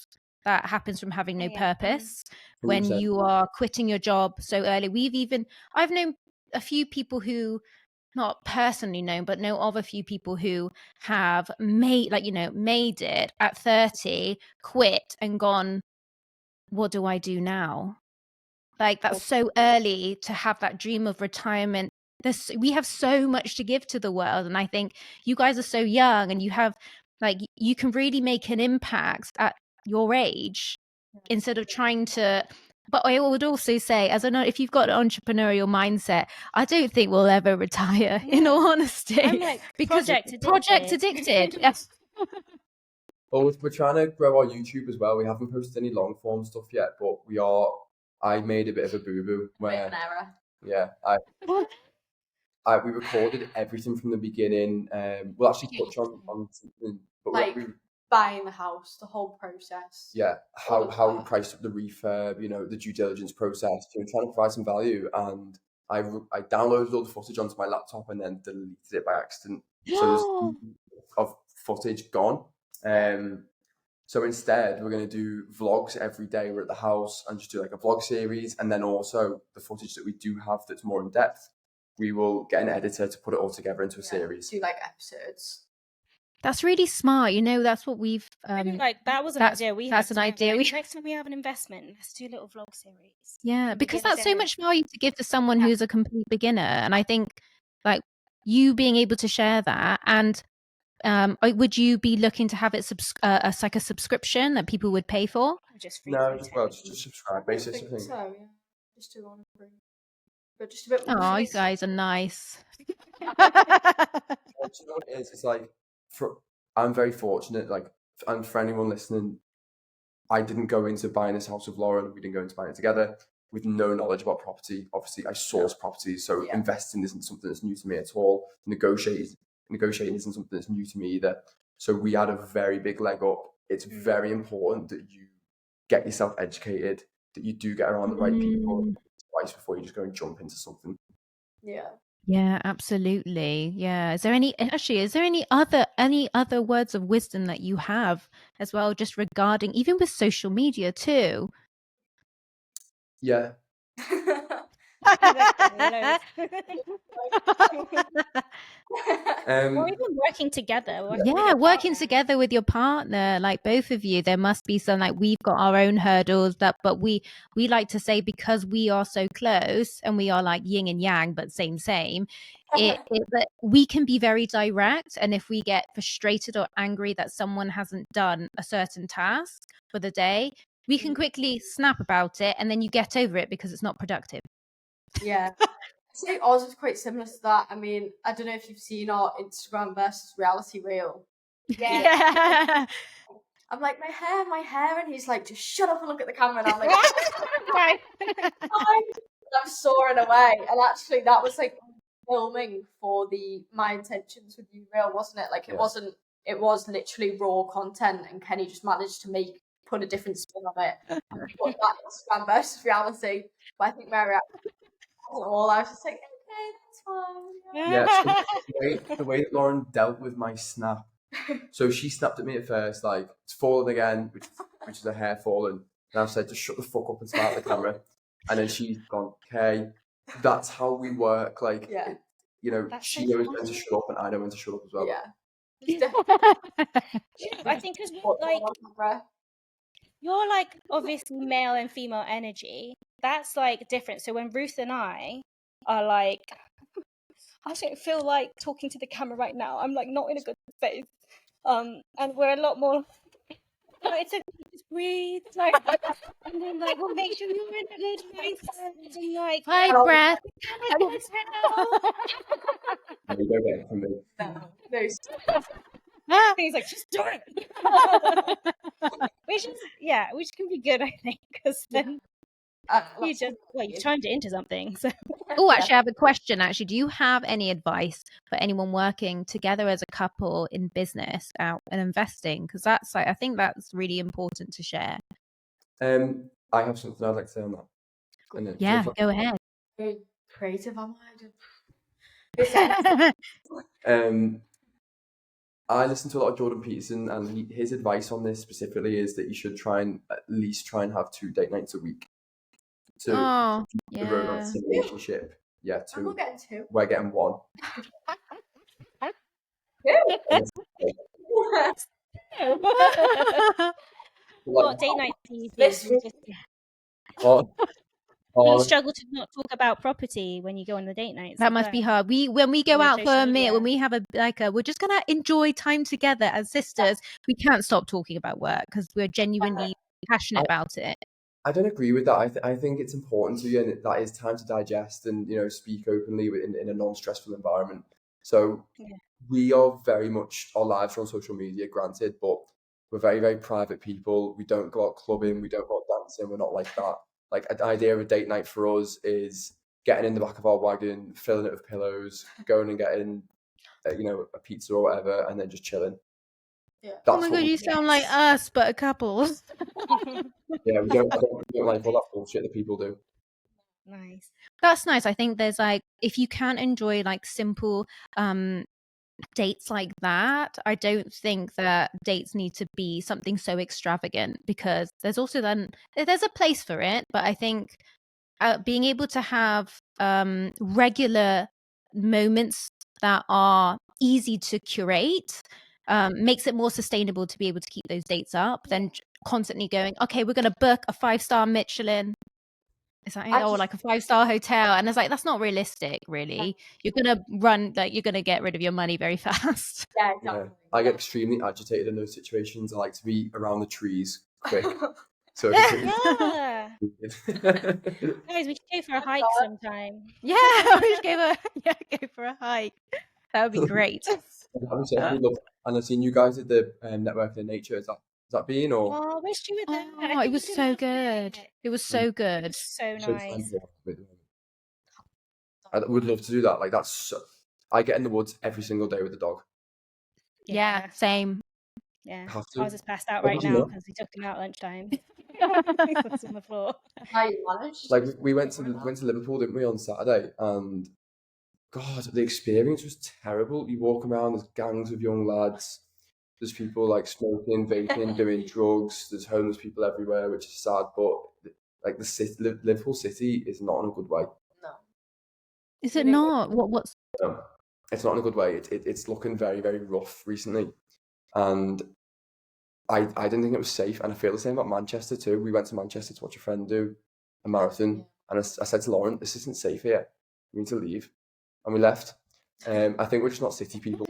that happens from having no purpose when 100%. you are quitting your job so early. I've known a few people who, not personally known, but know of a few people who have made it at 30, quit and gone, what do I do now? Like, that's so early to have that dream of retirement. We have so much to give to the world. And I think you guys are so young and you have, like, you can really make an impact at your age instead of trying to. But I would also say, as I know, if you've got an entrepreneurial mindset, I don't think we'll ever retire, in all honesty. I'm like because project addicted. Yes. Well, we're trying to grow our YouTube as well. We haven't posted any long form stuff yet, but we are. I made a bit of a boo boo Bit of an error. Yeah, we recorded everything from the beginning. We'll actually touch on something, but Like buying the house, the whole process. yeah, how we priced up the refurb, the due diligence process, trying to provide some value. And I downloaded all the footage onto my laptop and then deleted it by accident. So there's of footage gone. So instead, we're going to do vlogs every day. We're at the house and just do like a vlog series. And then also the footage that we do have that's more in depth, we will get an editor to put it all together into a series. Do like episodes. That's really smart. That's what we've like that was an idea we had. That's an idea. Next time we have an investment, let's do a little vlog series. Yeah, because that's so much value to give to someone who's a complete beginner. And I think, like, you being able to share that, and would you be looking to have it like a subscription that people would pay for? Just subscribe basis. I think. So yeah, just do one free. But just a bit. Oh, you guys are nice. You know what it is? It's like, I'm very fortunate. Like, and for anyone listening, I didn't go into buying this house with Lauren. We didn't go into buying it together with no knowledge about property. Obviously, I source properties, so investing isn't something that's new to me at all. Negotiating isn't something that's new to me either. So we had a very big leg up. It's very important that you get yourself educated, that you do get around the right people twice before you just go and jump into something. Yeah, absolutely. Yeah. Is there any other words of wisdom that you have as well, just regarding, even with social media too? Yeah. Or even working together. Working together with your partner, like both of you. There must be some, like, we've got our own hurdles but we like to say, because we are so close and we are like yin and yang, but same, that we can be very direct. And if we get frustrated or angry that someone hasn't done a certain task for the day, we can quickly snap about it, and then you get over it because it's not productive. Yeah. I say ours is quite similar to that. I mean, I don't know if you've seen our Instagram versus reality reel. Yeah. I'm like, my hair, and he's like, just shut up and look at the camera. And I'm like, I'm soaring away. And actually, that was like filming for My Intentions with You reel, wasn't it? Like, it wasn't. It was literally raw content, and Kenny just managed to put a different spin on it. But that Instagram versus reality. But I think Mary, I was just like, okay, that's fine. Yeah. So the way that Lauren dealt with my snap. So she snapped at me at first, like, it's fallen again, which is her hair falling. And I've said, just shut the fuck up and start the camera. And then she's gone, okay, that's how we work. Like, she knows when to shut up, and I know when to shut up as well. Yeah. I think because you're like obviously male and female energy. That's like different. So when Ruth and I are like, I don't feel like talking to the camera right now. I'm like not in a good space. And we're a lot more. It's okay, just breathe. Like, and then like, we'll make sure you're in a good place. And like, high breath. No. He's like, just do it. Which can be good, I think, because then you turned it into something. So. Oh, actually, I have a question. Actually, do you have any advice for anyone working together as a couple in business out and investing? Because that's I think that's really important to share. I have something I'd like to say on that. Yeah, go ahead. Very creative, am I? I listen to a lot of Jordan Peterson, and his advice on this specifically is that you should try and at least try and have 2 date nights a week to Oh, the romance yeah. relationship. Yeah, I'm not 2. getting 2. We're getting 1. What date night do you This think? You week. Oh, do you oh, struggle to not talk about property when you go on the date nights? That as must be well? hard. When we go With out for social a meal, when media? we have we're just gonna enjoy time together as sisters. We can't stop talking about work because we're genuinely passionate about it. I don't agree with that. I think it's important to you, and that is time to digest and speak openly in a non-stressful environment. So Yeah. we are very much, our lives are on social media, granted, but we're very, very private people. We don't go out clubbing, we don't go out dancing. We're not like that. Like, an idea of a date night for us is getting in the back of our wagon, filling it with pillows, going and getting a pizza or whatever, and then just chilling. Yeah. Oh That's my what god, we you sound like us, but a couple. Yeah, we don't like all that bullshit that people do. Nice. That's nice. I think there's if you can enjoy simple dates like that, I don't think that dates need to be something so extravagant, because there's also there's a place for it, but I think being able to have regular moments that are easy to curate makes it more sustainable to be able to keep those dates up than constantly going, okay, we're going to book a 5-star Michelin. It's like, or like a 5-star hotel, and it's like, that's not realistic, really. You're gonna you're gonna get rid of your money very fast. Yeah, exactly. I get extremely agitated in those situations. I like to be around the trees quick. So Yeah. Guys, we should go for a hike sometime. Yeah, we should go for a hike. That would be great. And I've seen you guys at the Networking in Nature. Is that being or? Oh, I wish you were there. I Oh, it think was you'd so love good. it. It was so It good. was so So nice. I would love to do that. Like, I get in the woods every single day with the dog. Yeah, same. Yeah. Have I to. was just passed out What right did you now know? because we took him out lunchtime. He was on the floor. How you managed? Like, we went to Liverpool, didn't we, on Saturday? And God, the experience was terrible. You walk around, there's gangs of young lads. There's people like smoking, vaping, doing drugs. There's homeless people everywhere, which is sad. But like, Liverpool City is not in a good way. No. Is it not? What's? No, it's not in a good way. It's looking very, very rough recently, and I didn't think it was safe. And I feel the same about Manchester too. We went to Manchester to watch a friend do a marathon, and I said to Lauren, "This isn't safe here. We need to leave," and we left. I think we're just not city people.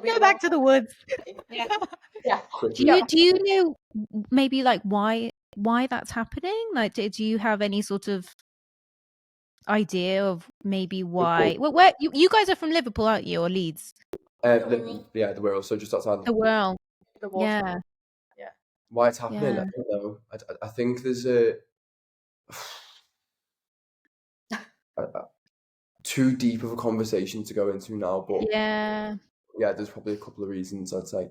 Go back to the woods. Yeah. Do you know maybe why that's happening? Like, do you have any sort of idea of maybe why? Well, where you guys are from Liverpool, aren't you, or Leeds? Yeah, the Wirral, so just outside. The Wirral. The water. Yeah. Yeah. Why it's happening, Yeah. I don't know. I think there's too deep of a conversation to go into now, but Yeah. there's probably a couple of reasons, I'd say.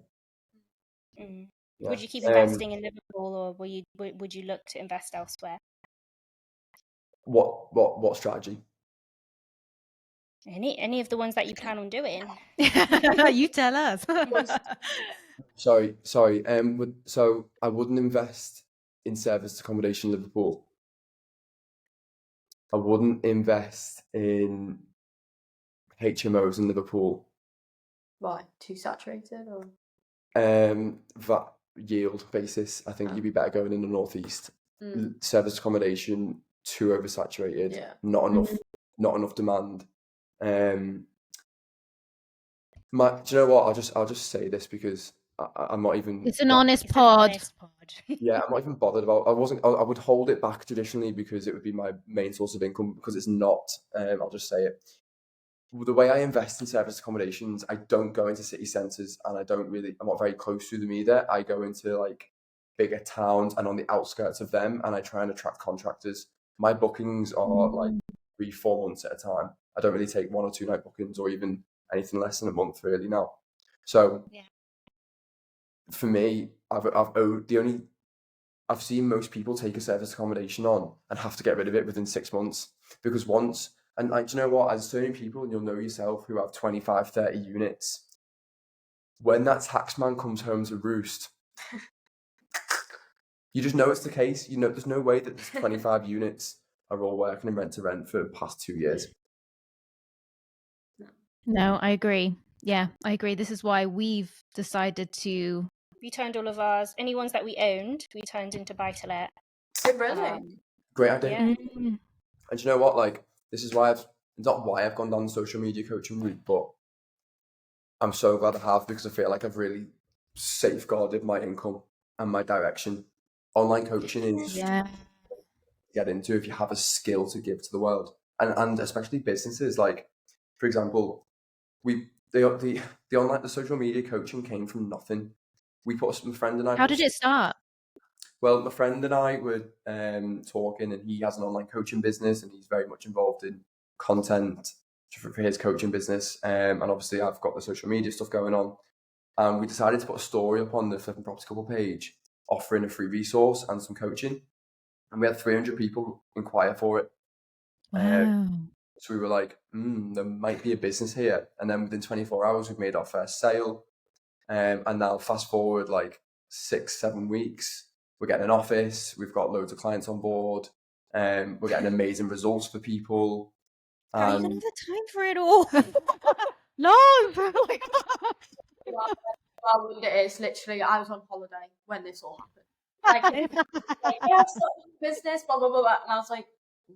Mm. Yeah. Would you keep investing in Liverpool, or would you look to invest elsewhere? What strategy? Any of the ones that you plan on doing? You tell us. Sorry. So I wouldn't invest in serviced accommodation in Liverpool. I wouldn't invest in HMOs in Liverpool. Why? Too saturated, or? That yield basis, I think you'd be better going in the northeast. Serviced accommodation, too oversaturated. Yeah. Not enough demand. Do you know what? I'll just say this because I'm not even. It's an honest pod. Yeah, I'm not even bothered about. I would hold it back traditionally because it would be my main source of income. Because it's not. I'll just say it. The way I invest in service accommodations, I don't go into city centres, and I'm not very close to them either. I go into like bigger towns and on the outskirts of them, and I try and attract contractors. My bookings are like 3-4 months at a time. I don't really take 1 or 2 night bookings or even anything less than a month really now. So for me, I've seen most people take a service accommodation on and have to get rid of it within 6 months, because once And like, do you know what? As so many people, and you'll know yourself, who have 25, 30 units, when that taxman comes home to roost, you just know it's the case. You know, there's no way that there's 25 units are all working in rent to rent for the past 2 years. No, I agree. Yeah, I agree. This is why we've decided to. We turned all of ours, any ones that we owned, we turned into buy-to-let. Really? Great idea. Yeah. Mm. And you know what? Like, this is why not why I've gone down the social media coaching route, but I'm so glad I have, because I feel like I've really safeguarded my income and my direction. Online coaching is get into if you have a skill to give to the world, and especially businesses. Like, for example, the social media coaching came from nothing. My friend and I. How did it start? Well, my friend and I were talking, and he has an online coaching business, and he's very much involved in content for his coaching business. And obviously, I've got the social media stuff going on. And we decided to put a story up on the Flipping Property Couple page, offering a free resource and some coaching. And we had 300 people inquire for it. Wow. So we were like, there might be a business here. And then within 24 hours, we've made our first sale. And now fast forward like 6-7 weeks, we're getting an office. We've got loads of clients on board. We're getting amazing results for people. How are you gonna have the time for it all? No, bro. Well, it is literally. I was on holiday when this all happened. Like, yeah, I've started a business, blah blah blah, blah, and I was like,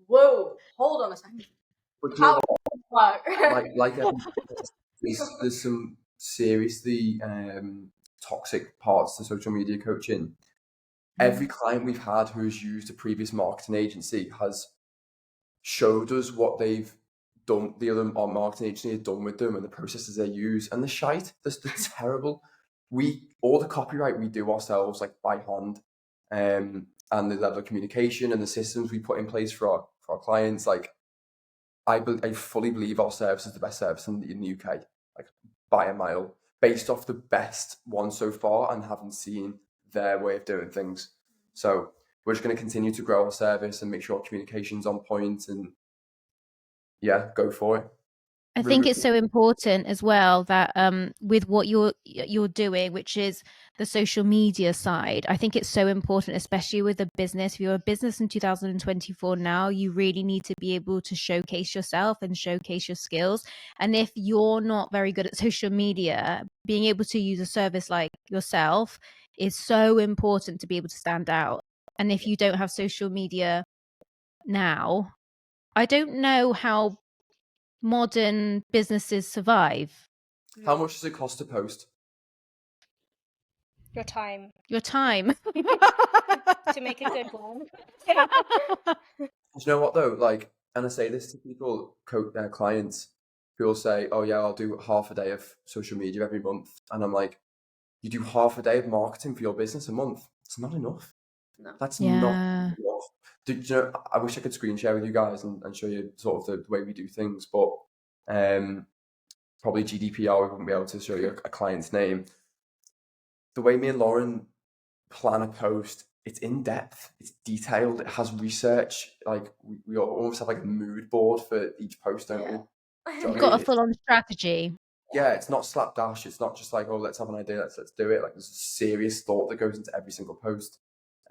"Whoa, hold on a second. How does this work?" There's some seriously toxic parts to social media coaching. Every client we've had who's used a previous marketing agency has showed us what they've done, the other marketing agency has done with them, and the processes they use, and the shite. They're terrible. All the copyright we do ourselves, like by hand, and the level of communication and the systems we put in place for our clients. Like, I fully believe our service is the best service in the UK, like by a mile, based off the best one so far, and haven't seen their way of doing things. So we're just going to continue to grow our service and make sure our communication's on point, and go for it. I think it's so important as well that with what you're doing, which is the social media side, I think it's so important, especially with a business. If you're a business in 2024 now, you really need to be able to showcase yourself and showcase your skills. And if you're not very good at social media, being able to use a service like yourself is so important to be able to stand out. And if you don't have social media now, I don't know how modern businesses survive. How much does it cost to post? Your time. To make a good one. You know what though? Like, and I say this to people, clients, who will say, "Oh yeah, I'll do half a day of social media every month," and I'm like, "You do half a day of marketing for your business a month? It's not enough. No. That's not enough." Do you know, I wish I could screen share with you guys and show you sort of the way we do things, but probably GDPR, we wouldn't be able to show you a client's name. The way me and Lauren plan a post, it's in depth, it's detailed, it has research. Like, we almost have like a mood board for each post, don't we? You've got a full-on strategy. Yeah, it's not slapdash. It's not just like, oh, let's have an idea, let's do it. Like, there's a serious thought that goes into every single post,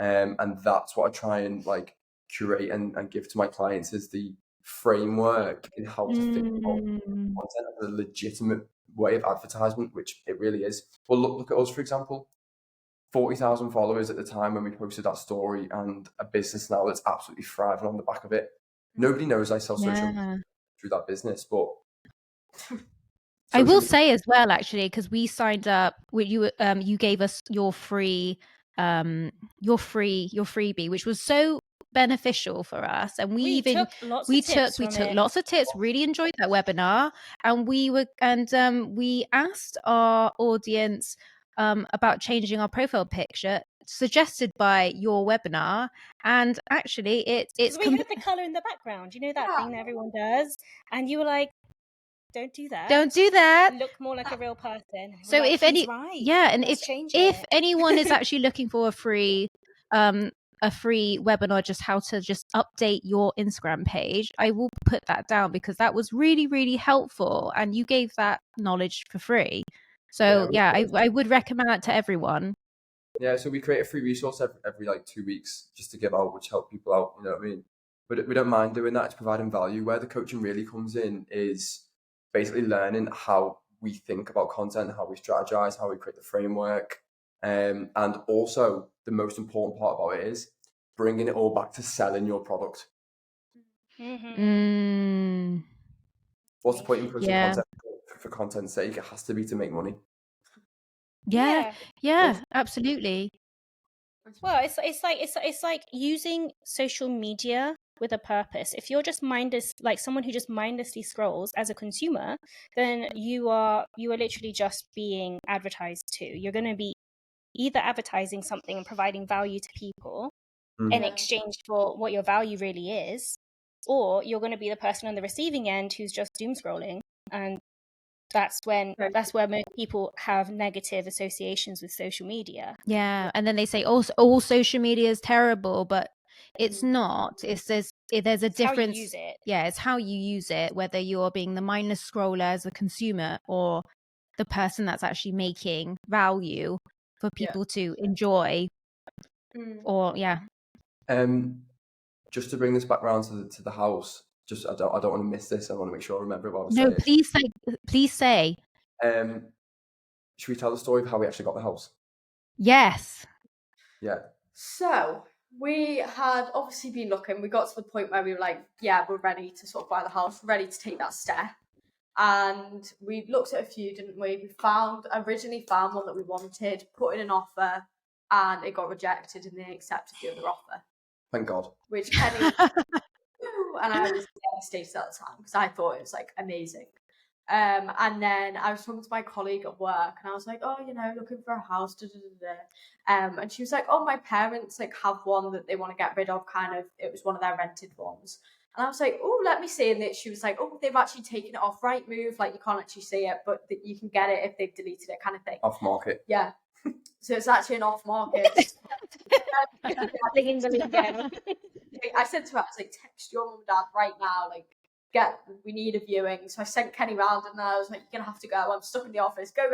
and that's what I try and like curate and give to my clients, is the framework in how to fit content as a legitimate way of advertisement, which it really is. Well, look at us, for example. 40,000 followers at the time when we posted that story, and a business now that's absolutely thriving on the back of it. Nobody knows I sell social media through that business, but I will say as well, actually, because we signed up. You gave us your freebie, which was so beneficial for us, and we took lots of tips. Really enjoyed that webinar, and we asked our audience about changing our profile picture, suggested by your webinar, and actually it's we had the color in the background, you know, that thing that everyone does, and you were like, don't do that, look more like a real person. So like, if anyone is actually looking for a free a free webinar, just how to just update your Instagram page, I will put that down because that was really, really helpful. And you gave that knowledge for free. So Yeah, I would recommend that to everyone. Yeah, so we create a free resource every like 2 weeks just to give out, which help people out. You know what I mean? But we don't mind doing that. It's providing value. Where the coaching really comes in is basically learning how we think about content, how we strategize, how we create the framework, and also the most important part about it is bringing it all back to selling your product. What's the point in posting content for content's sake? It has to be to make money. Yeah, absolutely. Well, it's like using social media with a purpose. If you're just like someone who just mindlessly scrolls as a consumer, then you are literally just being advertised to. You're going to be either advertising something and providing value to people in exchange for what your value really is, or you're going to be the person on the receiving end who's just doom scrolling. And that's where most people have negative associations with social media. Yeah, and then they say, "Oh, all social media is terrible," but it's not. There's a difference. How you use it. Yeah, it's how you use it. Whether you're being the mindless scroller as a consumer or the person that's actually making value for people to enjoy. Or just to bring this back round to the house. Just I don't want to miss this. I want to make sure I remember what I was no, saying. please say. Should we tell the story of how we actually got the house? Yes. Yeah. So we had obviously been looking. We got to the point where we were like, yeah, we're ready to sort of buy the house, ready to take that step. And we looked at a few, didn't we? We originally found one that we wanted, put in an offer, and it got rejected, and they accepted the other offer. Thank God. Which Kenny and I was devastated at the time because I thought it was like amazing. And then I was talking to my colleague at work, and I was like, "Oh, looking for a house." And she was like, "Oh, my parents like have one that they want to get rid of. Kind of, it was one of their rented ones." And I was like, "Oh, let me see." And she was like, "Oh, they've actually taken it off Rightmove. Like you can't actually see it, but you can get it if they've deleted it, kind of thing." Off market. Yeah. So it's actually an off market. I said to her, I was like, "Text your mum and dad right now, like, we need a viewing." So I sent Kenny round, and I was like, "You're gonna have to go. I'm stuck in the office. Go,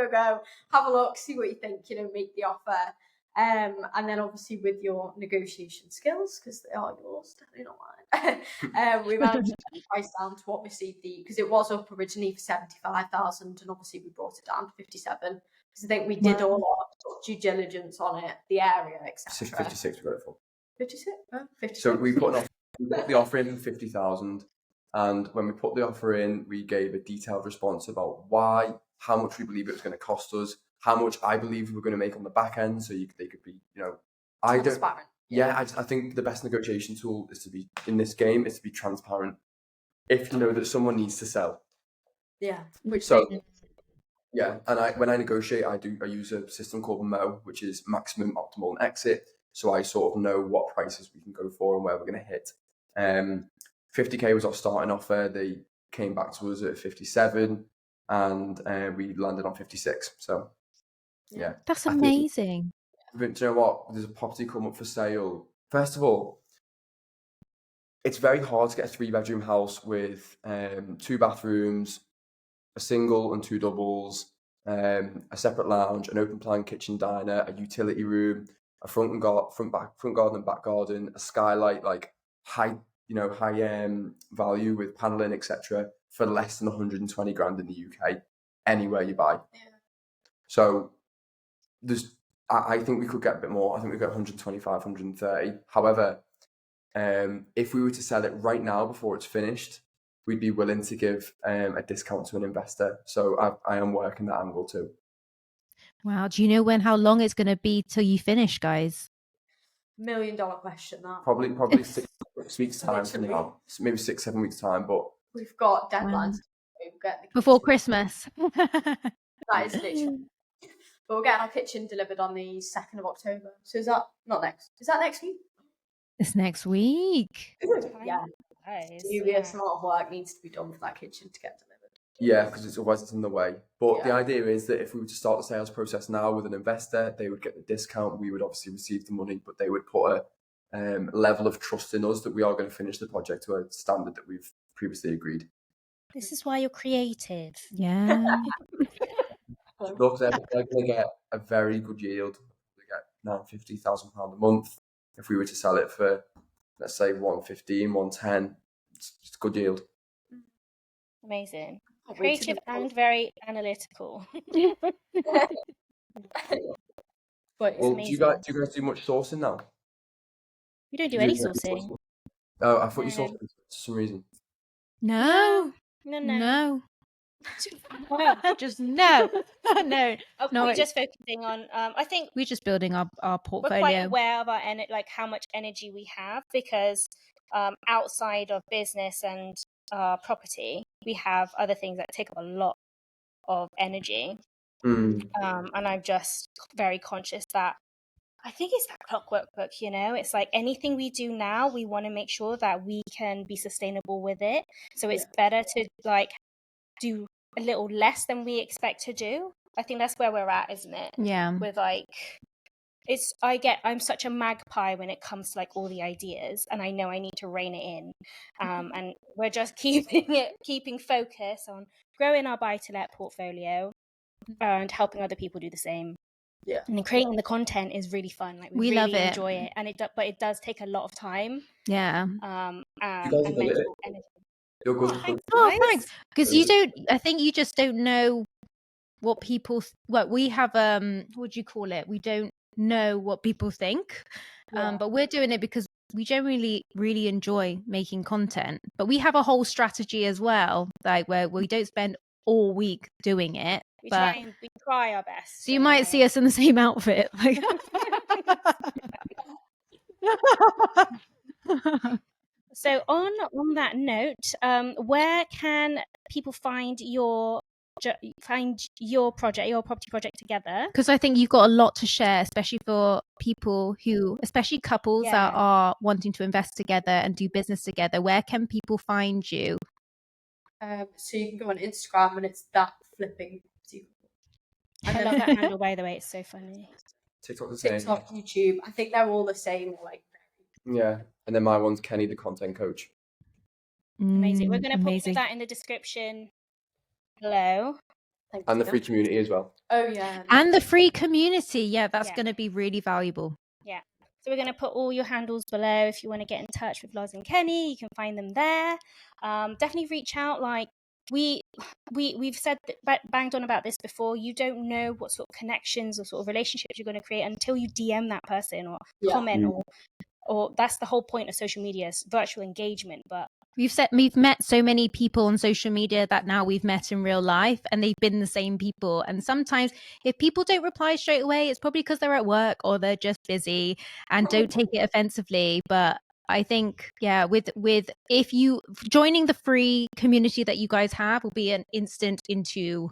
have a look, see what you think. Make the offer." And then obviously with your negotiation skills, because they are yours, definitely not mine. We managed to get the price down to obviously because it was up originally for 75,000, and obviously we brought it down to 57. Because I think we did all our due diligence on it, the area, etc. 56 we got it for. 56? Oh, 56. So we put the offer in for 50,000, and when we put the offer in, we gave a detailed response about why, how much we believe it was going to cost us, how much I believe we were going to make on the back end, so they could be, transparent. I think the best negotiation tool is to be in this game is to be transparent. If you know that someone needs to sell, yeah, and when I negotiate, I use a system called MO, which is maximum, optimal, and exit. So I sort of know what prices we can go for and where we're going to hit. 50k was our starting offer. They came back to us at 57, and we landed on 56. So yeah, that's amazing. Do you know what? There's a property come up for sale. First of all, it's very hard to get a 3-bedroom house with 2 bathrooms, a single and 2 doubles, a separate lounge, an open plan kitchen diner, a utility room, a front garden and back garden, a skylight, like high value with paneling, etc., for less than 120 grand in the UK, anywhere you buy. Yeah. So I think we could get a bit more. I think we got 125, 130. However, if we were to sell it right now before it's finished, we'd be willing to give a discount to an investor. So I am working that angle too. Wow. Do you know how long it's going to be till you finish, guys? $1 million question, that. Probably 6 weeks time from now. Maybe 6-7 weeks time, but we've got deadlines. Wow. Before Christmas. That is literally. But we're getting our kitchen delivered on the 2nd of October. So is that not next? Is that next week? It's next week. Yeah. Serious amount of work needs to be done for that kitchen to get delivered. Yeah, because otherwise it's in the way. But the idea is that if we were to start the sales process now with an investor, they would get the discount. We would obviously receive the money, but they would put level of trust in us that we are going to finish the project to a standard that we've previously agreed. This is why you're creative. Yeah. Look, they're going to get a very good yield. They get £950,000 a month. If we were to sell it for, let's say, 115, 110, it's a good yield. Amazing. Creative and very analytical. But Well, do amazing. you guys do much sourcing now? We don't do any sourcing. Oh, I thought you No. sourced for some reason. No. No. No. Just no. No. We're just focusing on. I think we're just building our we're portfolio. quite aware of our like how much energy we have, because outside of business and property, we have other things that take up a lot of energy. And I'm just very conscious that I think it's that clockwork book, you know, it's like anything we do now, we want to make sure that we can be sustainable with it. So it's better to like do a little less than we expect to do. I think that's where we're at, isn't it? Yeah. With like, I'm such a magpie when it comes to like all the ideas, and I know I need to rein it in. And we're just keeping focus on growing our buy-to-let portfolio and helping other people do the same. Yeah. And creating the content is really fun. Like we love really it. enjoy it, and but it does take a lot of time. Yeah. And good mental energy. You're good. Thanks. Because I think you just don't know what people. We have what do you call it? We don't know what people think. But we're doing it because we generally really enjoy making content. But we have a whole strategy as well, like where we don't spend all week doing it. We but try our best. So you might see us in the same outfit. Like... So on that note, where can people find your project, your property project together? Because I think you've got a lot to share, especially for people especially couples that are wanting to invest together and do business together. Where can people find you? So you can go on Instagram and it's that flipping. I love that handle, by the way. It's so funny. TikTok the same. TikTok, YouTube. I think they're all the same. Like. Yeah, and then my one's Kenny, the content coach. Amazing. We're going to put that in the description below. And the free community as well. Oh yeah. And the free community. Yeah, that's going to be really valuable. Yeah. So we're going to put all your handles below. If you want to get in touch with Loz and Kenny, you can find them there. Definitely reach out. Like we've said banged on about this before. You don't know what sort of connections or sort of relationships you're going to create until you DM that person or comment or that's the whole point of social media, is virtual engagement. But we've met so many people on social media that now we've met in real life, and they've been the same people. And sometimes if people don't reply straight away, it's probably because they're at work or they're just busy, and don't take it offensively. But I think, with if you joining the free community that you guys have will be an instant into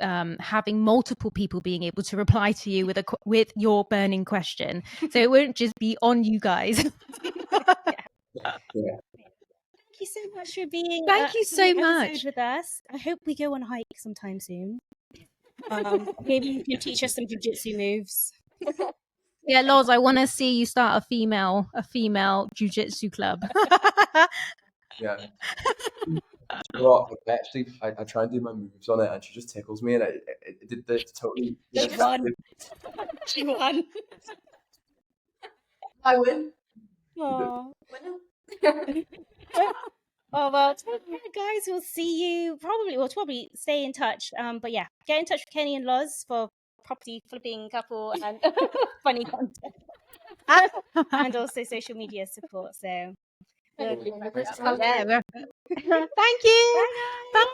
having multiple people being able to reply to you with your burning question, so it won't just be on you guys. Thank you so much for being Thank you so much with us. I hope we go on a hike sometime soon. Maybe you can teach us some jiu-jitsu moves. Yeah, Loz, I want to see you start a female jiu-jitsu club. Yeah. Well, actually, I try and do my moves on it, and she just tickles me, and it did the totally. She won. I win. Oh. Oh well, guys, we'll see you. We'll probably stay in touch. But yeah, get in touch with Kenny and Loz for property flipping couple and funny content, and also social media support. So, Thank you. Thank you. Bye.